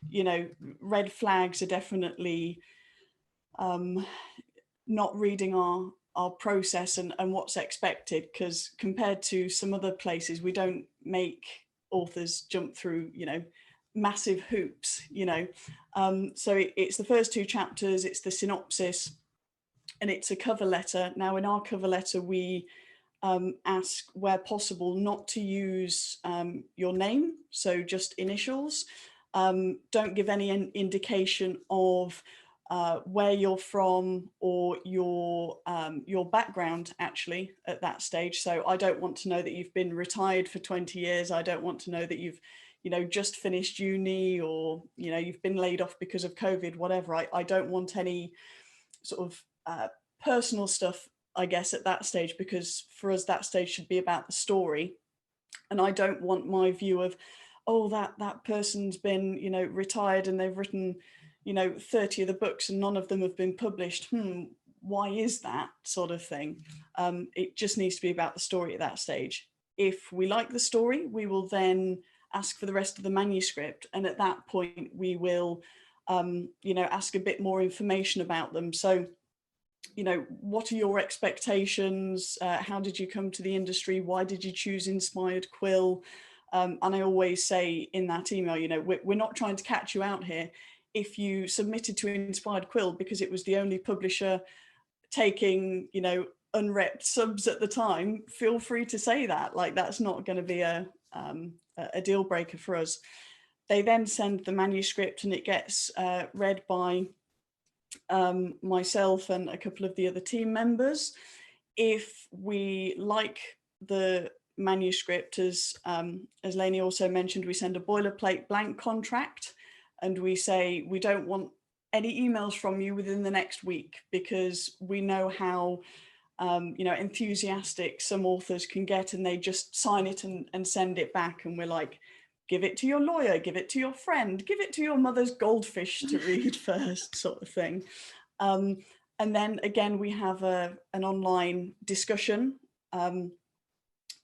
[SPEAKER 7] you know, red flags are definitely not reading our process and what's expected, because compared to some other places, we don't make authors jump through, you know, massive hoops, you know. So it's the first 2 chapters, it's the synopsis, and it's a cover letter. Now in our cover letter, we ask where possible not to use your name, so just initials. Don't give any indication of where you're from or your background actually at that stage. So I don't want to know that you've been retired for 20 years. I don't want to know that you've, you know, just finished uni, or, you know, you've been laid off because of COVID, whatever. I don't want any sort of personal stuff, I guess, at that stage, because for us that stage should be about the story. And I don't want my view of, oh, that person's been, you know, retired and they've written, you know, 30 of the books and none of them have been published. Why is that, sort of thing? It just needs to be about the story at that stage. If we like the story, we will then ask for the rest of the manuscript. And at that point, we will, you know, ask a bit more information about them. So, you know, what are your expectations? How did you come to the industry? Why did you choose Inspired Quill? And I always say in that email, you know, we're not trying to catch you out here. If you submitted to Inspired Quill because it was the only publisher taking, you know, unrepped subs at the time, feel free to say that. Like, that's not going to be a deal breaker for us. They then send the manuscript and it gets read by myself and a couple of the other team members. If we like the manuscript, as Lainey also mentioned, we send a boilerplate blank contract and we say we don't want any emails from you within the next week, because we know how you know, enthusiastic some authors can get, and they just sign it and send it back, and we're like, give it to your lawyer, give it to your friend, give it to your mother's goldfish to read first, sort of thing. And then again, we have an online discussion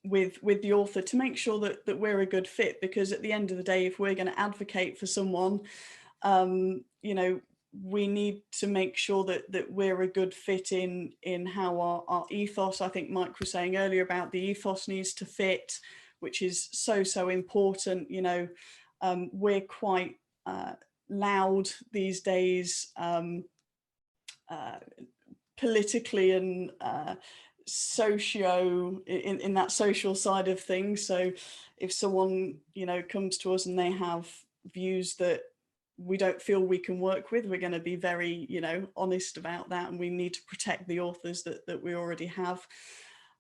[SPEAKER 7] with the author to make sure that we're a good fit, because at the end of the day, if we're going to advocate for someone, you know, we need to make sure that we're a good fit in how our ethos, I think Mike was saying earlier about the ethos needs to fit, which is so important. You know, we're quite loud these days, politically and in that social side of things. So if someone, you know, comes to us and they have views that we don't feel we can work with, we're going to be very, you know, honest about that, and we need to protect the authors that we already have.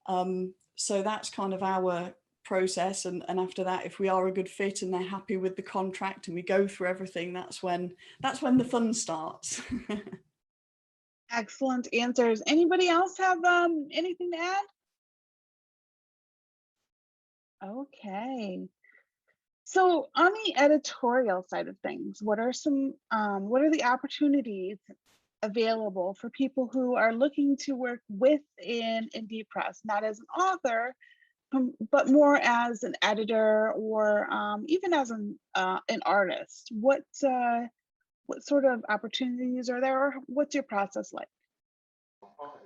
[SPEAKER 7] So that's kind of our process, and after that, if we are a good fit and they're happy with the contract and we go through everything, that's when the fun starts.
[SPEAKER 1] Excellent answers. Anybody else have anything to add? Okay. So on the editorial side of things, what are the opportunities available for people who are looking to work with an indie press, not as an author, but more as an editor or even as an artist? What sort of opportunities are there, or what's your process like?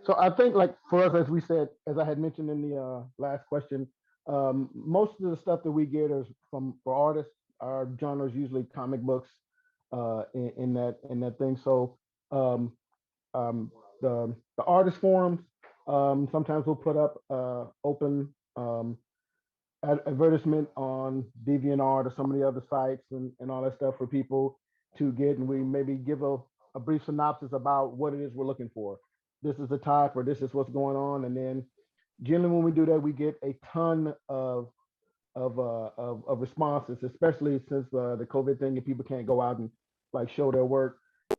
[SPEAKER 4] So I think, like, for us, as we said, as I had mentioned in the last question, most of the stuff that we get is for artists. Our genre is usually comic books in that thing. So the artist forums, sometimes we'll put up open advertisement on DeviantArt or some of the other sites and all that stuff for people to get, and we maybe give a brief synopsis about what it is we're looking for. This is the type, or this is what's going on, and then generally when we do that, we get a ton of responses, especially since the COVID thing and people can't go out and like show their work.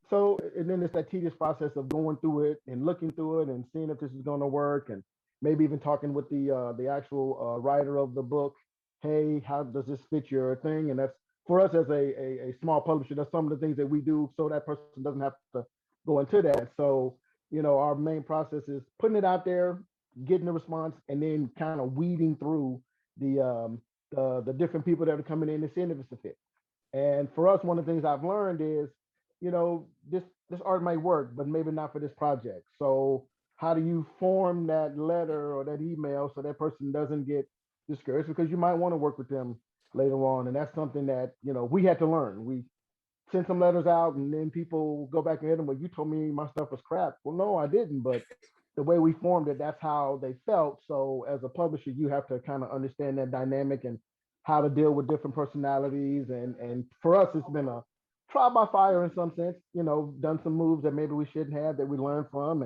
[SPEAKER 4] So, and then it's that tedious process of going through it and looking through it and seeing if this is going to work, and maybe even talking with the actual writer of the book. Hey, how does this fit your thing? And that's, for us as a small publisher, that's some of the things that we do so that person doesn't have to go into that. So, you know, our main process is putting it out there, getting the response, and then kind of weeding through the different people that are coming in and seeing if it's a fit. And for us, one of the things I've learned is, you know, this art might work, but maybe not for this project. So how do you form that letter or that email so that person doesn't get discouraged, because you might want to work with them later on. And that's something that, you know, we had to learn. We send some letters out and then people go back and hit them, well, you told me my stuff was crap. Well, no, I didn't, but the way we formed it, that's how they felt. So as a publisher, you have to kind of understand that dynamic and how to deal with different personalities. And for us, it's been a trial by fire in some sense, you know, done some moves that maybe we shouldn't have, that we learned from,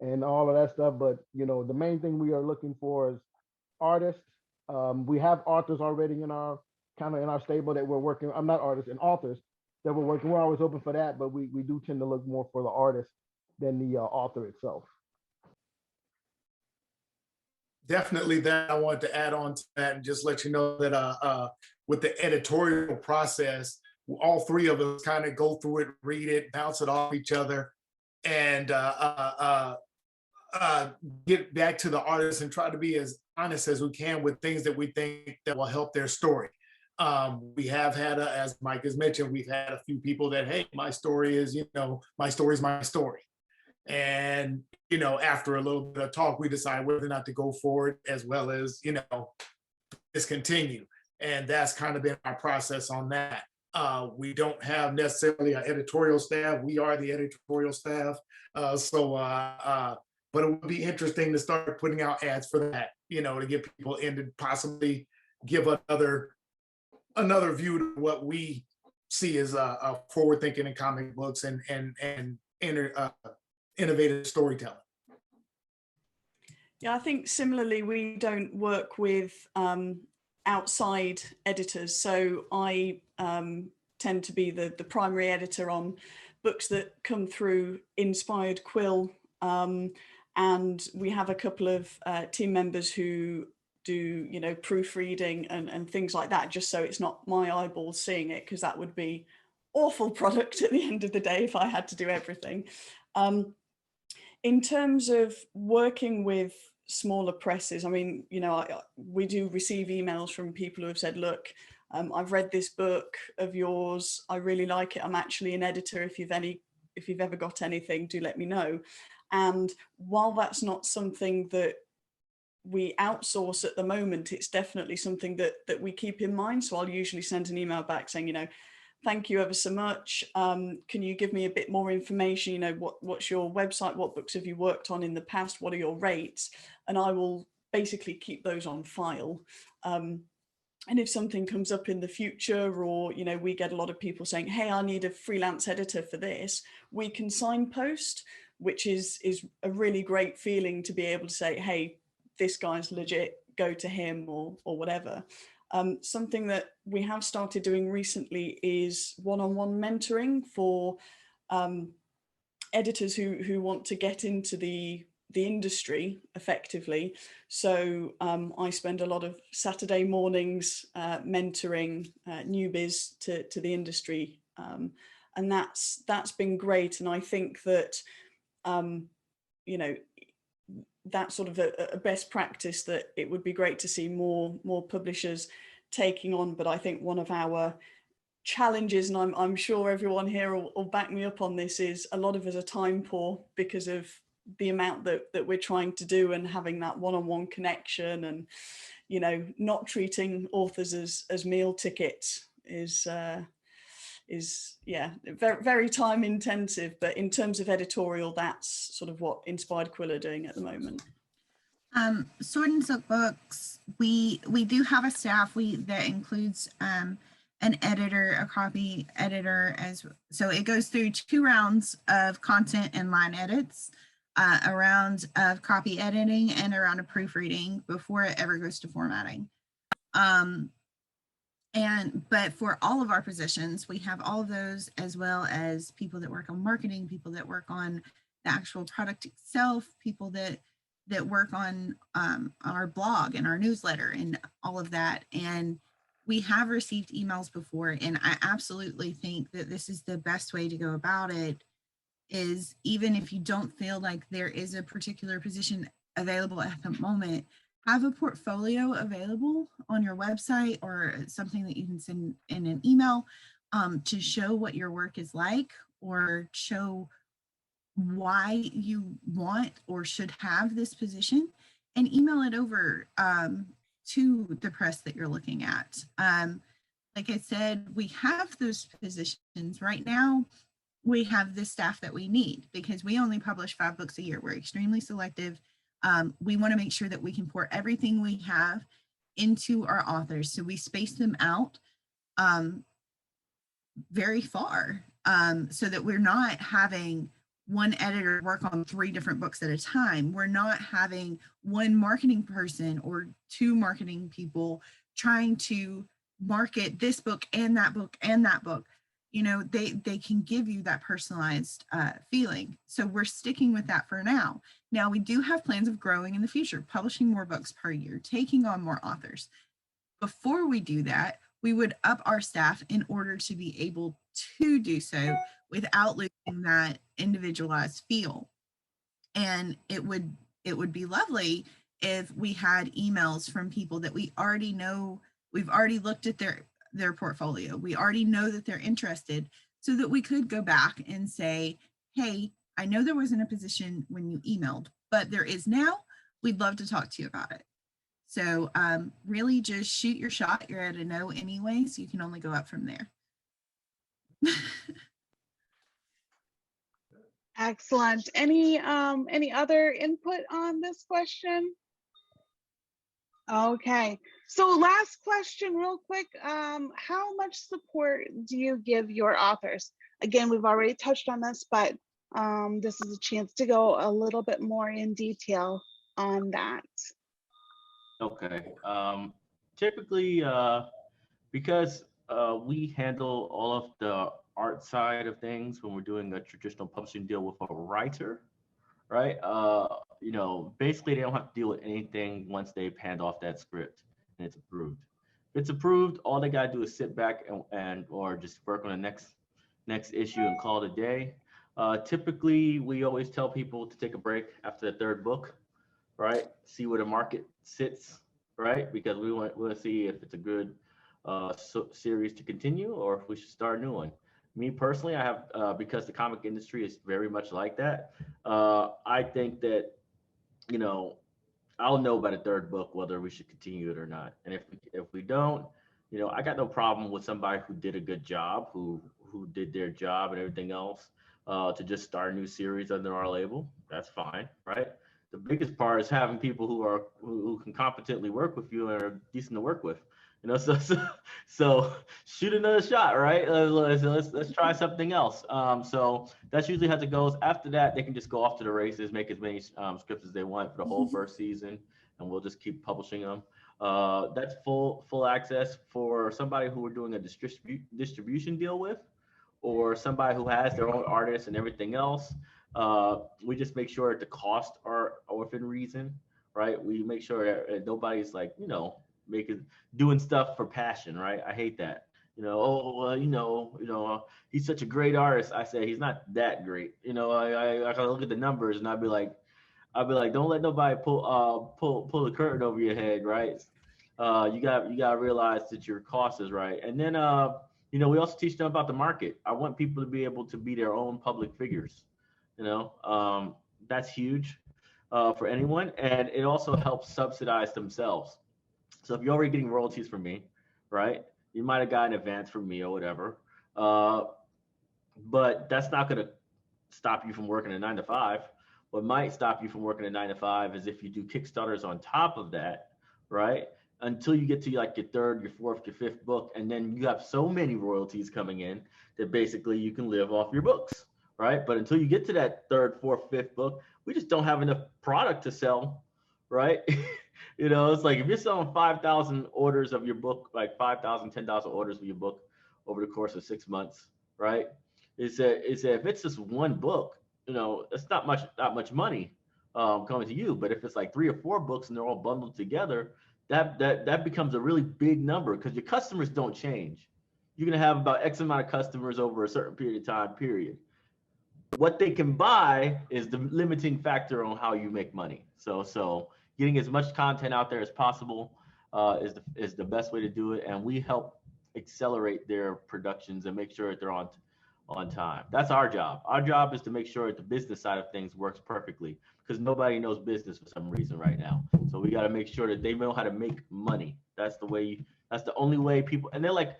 [SPEAKER 4] and all of that stuff. But, you know, the main thing we are looking for is artists. We have authors already in our stable that we're working. I'm not artists and authors that we're working. We're always open for that, but we do tend to look more for the artist than the author itself.
[SPEAKER 6] Definitely, that I wanted to add on to that and just let you know that with the editorial process, all three of us kind of go through it, read it, bounce it off each other, and get back to the artist and try to be as honest as we can with things that we think that will help their story. We have had, as Mike has mentioned, we've had a few people that, hey, my story is, you know, my story is my story. And, you know, after a little bit of talk, we decide whether or not to go forward, as well as, you know, discontinue. And that's kind of been our process on that. We don't have necessarily an editorial staff. We are the editorial staff. But it would be interesting to start putting out ads for that, you know, to get people in, to possibly give another view to what we see as a forward thinking in comic books and innovative storytelling.
[SPEAKER 7] Yeah, I think similarly, we don't work with outside editors. So I tend to be the primary editor on books that come through Inspired Quill. And we have a couple of team members who do, you know, proofreading and things like that, just so it's not my eyeballs seeing it, because that would be awful product at the end of the day if I had to do everything. In terms of working with smaller presses, I mean, you know, we do receive emails from people who have said, look, I've read this book of yours, I really like it, I'm actually an editor, if you've ever got anything, do let me know. And while that's not something that we outsource at the moment, it's definitely something that we keep in mind. So I'll usually send an email back saying, you know, thank you ever so much. Can you give me a bit more information? You know, what's your website? What books have you worked on in the past? What are your rates? And I will basically keep those on file. And if something comes up in the future, or, you know, we get a lot of people saying, hey, I need a freelance editor for this, we can signpost, which is a really great feeling to be able to say, hey, this guy's legit, go to him or whatever. Something that we have started doing recently is one-on-one mentoring for editors who want to get into the industry effectively. So I spend a lot of Saturday mornings mentoring newbies to the industry, and that's been great. And I think that you know, that's sort of a best practice that it would be great to see more publishers taking on. But I think one of our challenges, and I'm sure everyone here will back me up on this, is a lot of us are time poor because of the amount that we're trying to do, and having that one-on-one connection, and not treating authors as meal tickets is yeah, very, very time intensive. But in terms of editorial, that's sort of what Inspired Quill are doing at the moment.
[SPEAKER 3] Sword and Silk Books, we do have a staff that includes an editor, a copy editor, so it goes through 2 rounds of content and line edits, a round of copy editing, and a round of proofreading before it ever goes to formatting. But for all of our positions, we have all of those, as well as people that work on marketing, people that work on the actual product itself, people that work on our blog and our newsletter and all of that. And we have received emails before, and I absolutely think that this is the best way to go about it, is even if you don't feel like there is a particular position available at the moment, have a portfolio available on your website or something that you can send in an email to show what your work is like, or show why you want or should have this position, and email it over to the press that you're looking at. Like I said, we have those positions right now. We have the staff that we need because we only publish 5 books a year. We're extremely selective. We want to make sure that we can pour everything we have into our authors. So we space them out very far so that we're not having one editor work on 3 different books at a time. We're not having one marketing person or 2 marketing people trying to market this book and that book and that book. They can give you that personalized feeling. So we're sticking with that for now. Now we do have plans of growing in the future, publishing more books per year, taking on more authors. Before we do that, we would up our staff in order to be able to do so without losing that individualized feel. And it would be lovely if we had emails from people that we already know, we've already looked at their portfolio, we already know that they're interested, so that we could go back and say, hey, I know there wasn't a position when you emailed, but there is now. We'd love to talk to you about it. So really just shoot your shot. You're at a no anyway, so you can only go up from there.
[SPEAKER 1] Excellent. Any other input on this question? Okay, so last question real quick. How much support do you give your authors? Again, we've already touched on this, but this is a chance to go a little bit more in detail on that.
[SPEAKER 5] Okay. Typically, because we handle all of the art side of things when we're doing a traditional publishing deal with a writer, right? Basically they don't have to deal with anything once they've handed off that script and it's approved. If it's approved, all they gotta do is sit back and or just work on the next issue and call it a day. Typically, we always tell people to take a break after the 3rd book, right? See where the market sits, right? Because we want to see if it's a good series to continue or if we should start a new one. Me personally, I have, because the comic industry is very much like that, I think that, I'll know by the 3rd book whether we should continue it or not. And if we don't, I got no problem with somebody who did a good job, who did their job and everything else, to just start a new series under our label. That's fine, right? The biggest part is having people who can competently work with you and are decent to work with. You know, so shoot another shot, right? Let's try something else. So that's usually how it goes. After that, they can just go off to the races, make as many scripts as they want for the whole first season, and we'll just keep publishing them. That's full access for somebody who we're doing a distribution deal with, or somebody who has their own artists and everything else. We just make sure that the costs are within reason, right? We make sure that nobody's like, making doing stuff for passion, right? I hate that. Oh, well, he's such a great artist. I say he's not that great. I gotta look at the numbers and I'll be like, don't let nobody pull the curtain over your head, right? You gotta realize that your cost is right. And then we also teach them about the market. I want people to be able to be their own public figures. That's huge for anyone, and it also helps subsidize themselves. So if you're already getting royalties from me, right? You might have got an advance from me or whatever, but that's not going to stop you from working a 9 to 5. What might stop you from working a 9 to 5 is if you do Kickstarters on top of that, right? Until you get to like your third, your fourth, your fifth book, and then you have so many royalties coming in that basically you can live off your books, right? But until you get to that third, fourth, fifth book, we just don't have enough product to sell, right? It's like if you're selling 5,000 orders of your book, like 5,000, 10,000 orders of your book over the course of 6 months, right? It's if it's just one book, it's not much money coming to you. But if it's like 3 or 4 books and they're all bundled together, that becomes a really big number because your customers don't change. You're gonna have about X amount of customers over a certain period of time, period. What they can buy is the limiting factor on how you make money. So getting as much content out there as possible is the best way to do it, and we help accelerate their productions and make sure that they're on time. That's our job. Our job is to make sure that the business side of things works perfectly because nobody knows business for some reason right now. So we got to make sure that they know how to make money. That's the only way people, and they're like,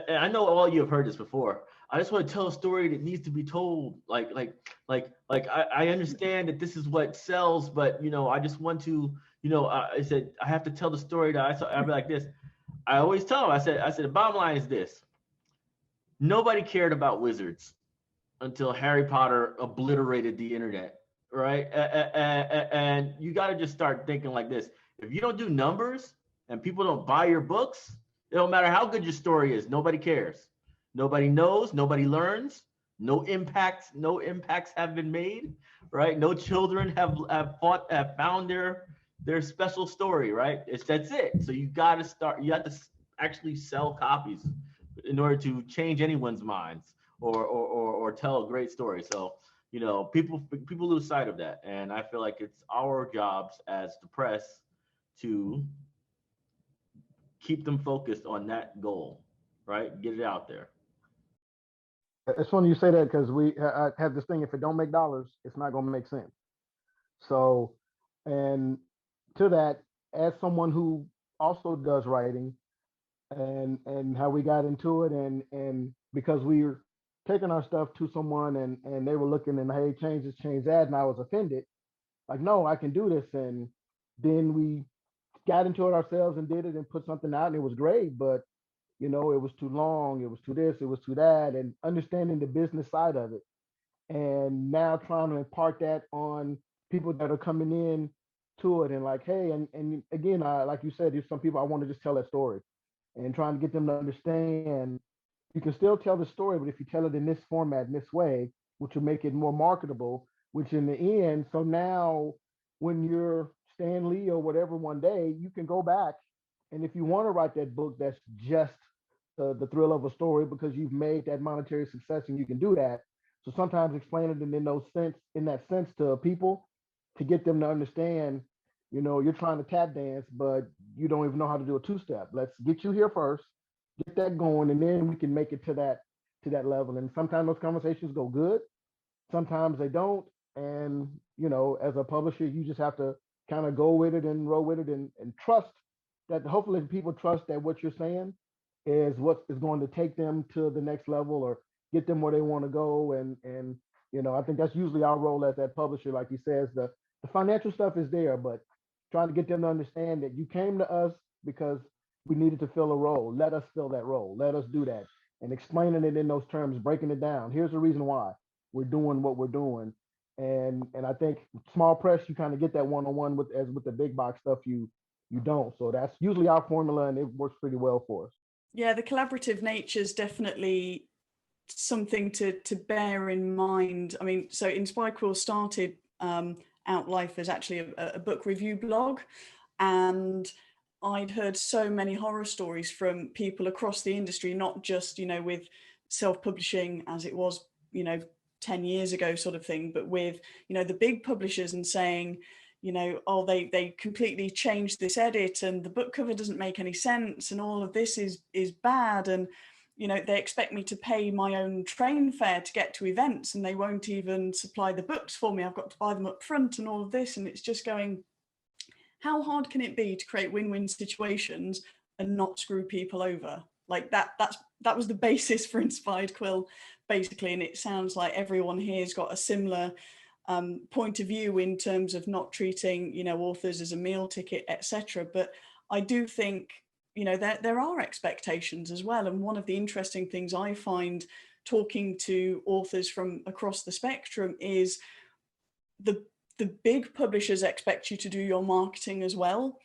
[SPEAKER 5] I know all you have heard this before. I just want to tell a story that needs to be told. I understand that this is what sells, but I just want to, I said I have to tell the story that I saw. I'd be like this. I always tell them. I said the bottom line is this: nobody cared about wizards until Harry Potter obliterated the internet, right? And you got to just start thinking like this: if you don't do numbers and people don't buy your books, it don't matter how good your story is. Nobody cares. Nobody knows, nobody learns, no impacts have been made, right? No children have found their special story, right? That's it. So you have to actually sell copies in order to change anyone's minds or tell a great story. So, people lose sight of that. And I feel like it's our jobs as the press to keep them focused on that goal, right? Get it out there.
[SPEAKER 4] It's funny you say that because I have this thing: if it don't make dollars, it's not going to make sense. So, and to that, as someone who also does writing, and how we got into it, and because we were taking our stuff to someone and they were looking and, hey, change that, and I was offended. Like, no, I can do this, and then we got into it ourselves and did it and put something out, and it was great, but it was too long, it was too this, it was too that, and understanding the business side of it. And now trying to impart that on people that are coming in to it and like, hey, and again, like you said, there's some people I want to just tell that story and trying to get them to understand you can still tell the story, but if you tell it in this format, in this way, which will make it more marketable, which in the end, so now when you're Stan Lee or whatever one day, you can go back. And if you want to write that book that's just the thrill of a story because you've made that monetary success and you can do that. So sometimes explain it in that sense to people to get them to understand, you're trying to tap dance, but you don't even know how to do a 2-step. Let's get you here first, get that going, and then we can make it to that level. And sometimes those conversations go good, sometimes they don't. And, as a publisher, you just have to kind of go with it and roll with it and trust that hopefully people trust that what you're saying is what is going to take them to the next level or get them where they want to go. And I think that's usually our role as that publisher. Like he says, the financial stuff is there, but trying to get them to understand that you came to us because we needed to fill a role. Let us fill that role. Let us do that. And explaining it in those terms, breaking it down. Here's the reason why we're doing what we're doing. And I think small press, you kind of get that one-on-one with, as with the big box stuff, you don't. So that's usually our formula, and it works pretty well for us.
[SPEAKER 7] Yeah, the collaborative nature is definitely something to bear in mind. I mean, so Inspired Quill started out life as actually a book review blog, and I'd heard so many horror stories from people across the industry, not just, you know, with self-publishing as it was, you know, 10 years ago sort of thing, but with, you know, the big publishers, and saying, you know, oh, they completely changed this edit and the book cover doesn't make any sense and all of this is bad, and, you know, they expect me to pay my own train fare to get to events and they won't even supply the books for me. I've got to buy them up front and all of this. And it's just going, how hard can it be to create win-win situations and not screw people over? Like that was the basis for Inspired Quill, basically. And it sounds like everyone here has got a similar point of view in terms of not treating, you know, authors as a meal ticket, etc. But I do think, you know, there are expectations as well. And one of the interesting things I find talking to authors from across the spectrum is the big publishers expect you to do your marketing as well.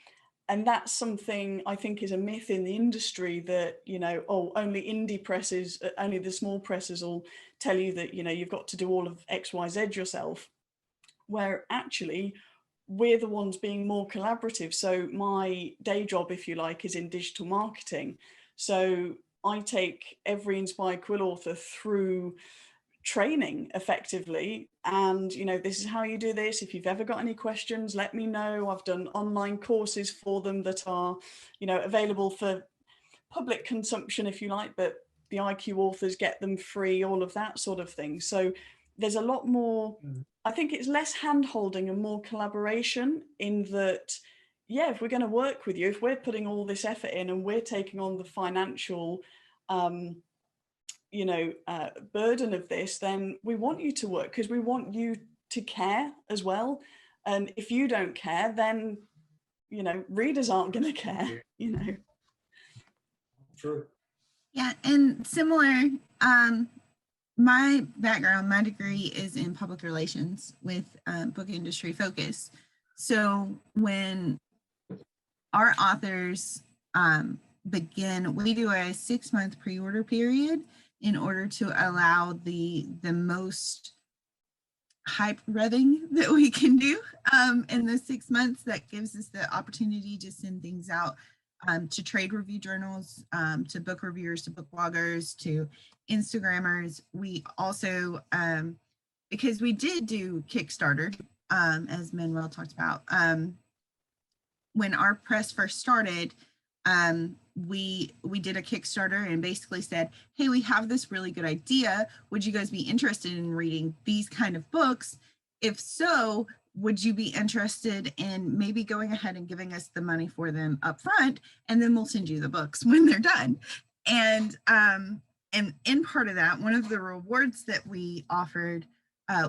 [SPEAKER 7] And that's something I think is a myth in the industry, that, you know, oh, only indie presses, only the small presses will tell you that, you know, you've got to do all of X, Y, Z yourself, where actually we're the ones being more collaborative. So my day job, if you like, is in digital marketing. So I take every Inspired Quill author through training effectively, and, you know, this is how you do this. If you've ever got any questions, let me know. I've done online courses for them that are, you know, available for public consumption, if you like, but the IQ authors get them free, all of that sort of thing. So there's a lot more, I think it's less hand holding and more collaboration, in that, yeah, if we're going to work with you, if we're putting all this effort in and we're taking on the financial you know, burden of this, then we want you to work, because we want you to care as well. And if you don't care, then, you know, readers aren't going to care, you know.
[SPEAKER 6] True.
[SPEAKER 3] Yeah, and similar, my background, my degree is in public relations with book industry focus. So when our authors begin, we do a 6-month pre-order period in order to allow the most hype revving that we can do in the 6 months. That gives us the opportunity to send things out to trade review journals, to book reviewers, to book bloggers, to Instagrammers. We also, because we did do Kickstarter, as Manuel talked about, when our press first started, we did a Kickstarter and basically said, hey, we have this really good idea. Would you guys be interested in reading these kind of books? If so, would you be interested in maybe going ahead and giving us the money for them up front, and then we'll send you the books when they're done. And in part of that, one of the rewards that we offered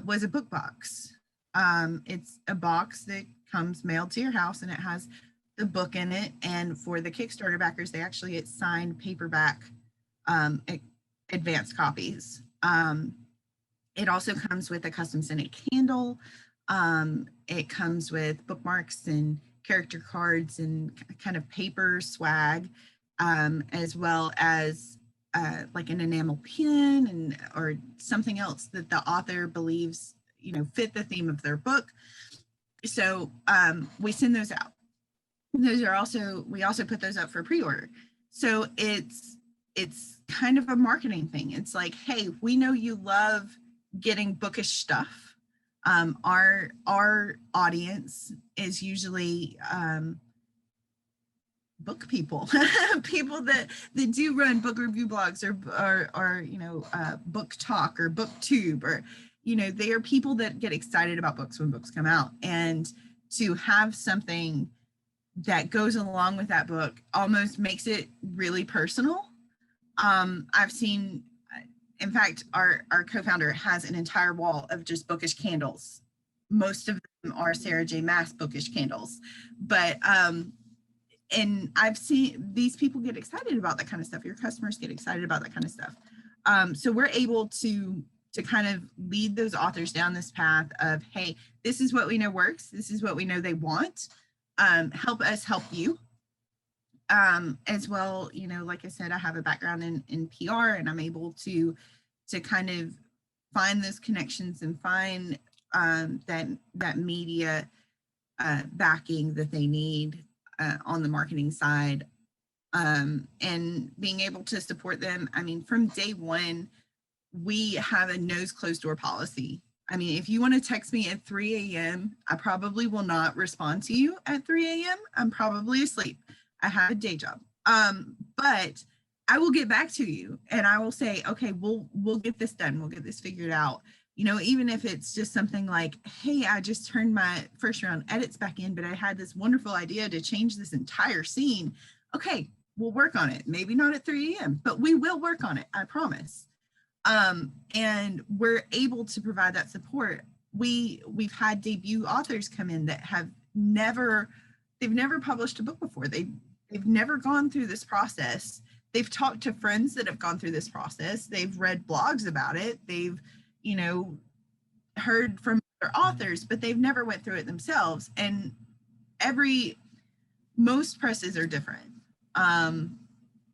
[SPEAKER 3] was a book box. It's a box that comes mailed to your house, and it has the book in it. And for the Kickstarter backers, they actually get signed paperback advanced copies. It also comes with a custom scented candle. It comes with bookmarks and character cards and kind of paper swag, as well as like an enamel pin and or something else that the author believes, you know, fit the theme of their book. So we send those out. Those are also, we also put those up for pre-order. So it's kind of a marketing thing. It's like, hey, we know you love getting bookish stuff. Our audience is usually book people, people that do run book review blogs or you know, book talk or booktube, or, you know, they are people that get excited about books when books come out. And to have something that goes along with that book almost makes it really personal. I've seen, in fact, our co-founder has an entire wall of just bookish candles. Most of them are Sarah J. Maas bookish candles, but and I've seen these people get excited about that kind of stuff. Your customers get excited about that kind of stuff. So we're able to kind of lead those authors down this path of, hey, this is what we know works. This is what we know they want. Help us help you. As well, you know, like I said, I have a background in PR, and I'm able to kind of find those connections and find that media backing that they need on the marketing side, and being able to support them. I mean, from day one, we have a nose closed door policy. I mean, if you want to text me at 3 a.m., I probably will not respond to you at 3 a.m. I'm probably asleep. I have a day job. But I will get back to you, and I will say, okay, we'll get this done. We'll get this figured out. You know, even if it's just something like, hey, I just turned my first round edits back in, but I had this wonderful idea to change this entire scene. Okay, we'll work on it. Maybe not at 3 a.m., but we will work on it. I promise. And we're able to provide that support. We've had debut authors come in that have never published a book before. They've never gone through this process. They've talked to friends that have gone through this process. They've read blogs about it. They've, you know, heard from other authors, but they've never went through it themselves. And most presses are different.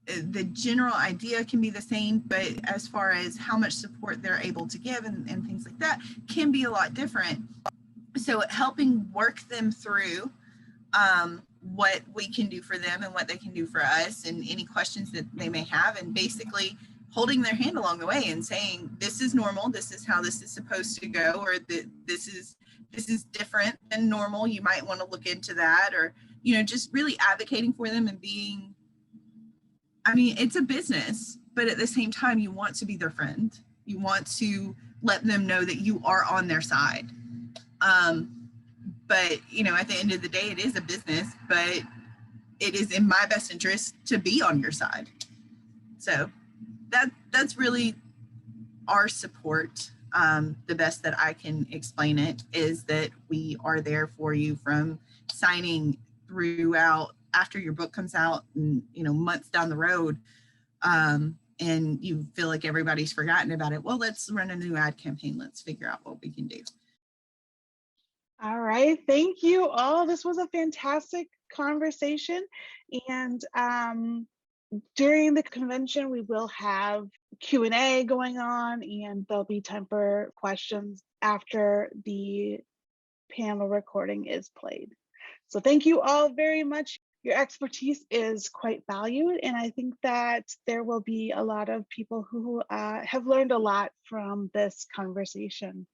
[SPEAKER 3] The general idea can be the same, but as far as how much support they're able to give and things like that can be a lot different. So helping work them through what we can do for them and what they can do for us, and any questions that they may have, and basically holding their hand along the way and saying, this is normal, this is how this is supposed to go, or this is different than normal, you might want to look into that, or, you know, just really advocating for them and being, I mean, it's a business, but at the same time, you want to be their friend. You want to let them know that you are on their side. But, you know, at the end of the day, it is a business, but it is in my best interest to be on your side. So that's really our support. The best that I can explain it is that we are there for you from signing throughout after your book comes out, and, you know, months down the road, and you feel like everybody's forgotten about it. Well, let's run a new ad campaign. Let's figure out what we can do.
[SPEAKER 1] All right, thank you all. This was a fantastic conversation. And during the convention, we will have Q&A going on, and there'll be time for questions after the panel recording is played. So thank you all very much. Your expertise is quite valued, and I think that there will be a lot of people who have learned a lot from this conversation.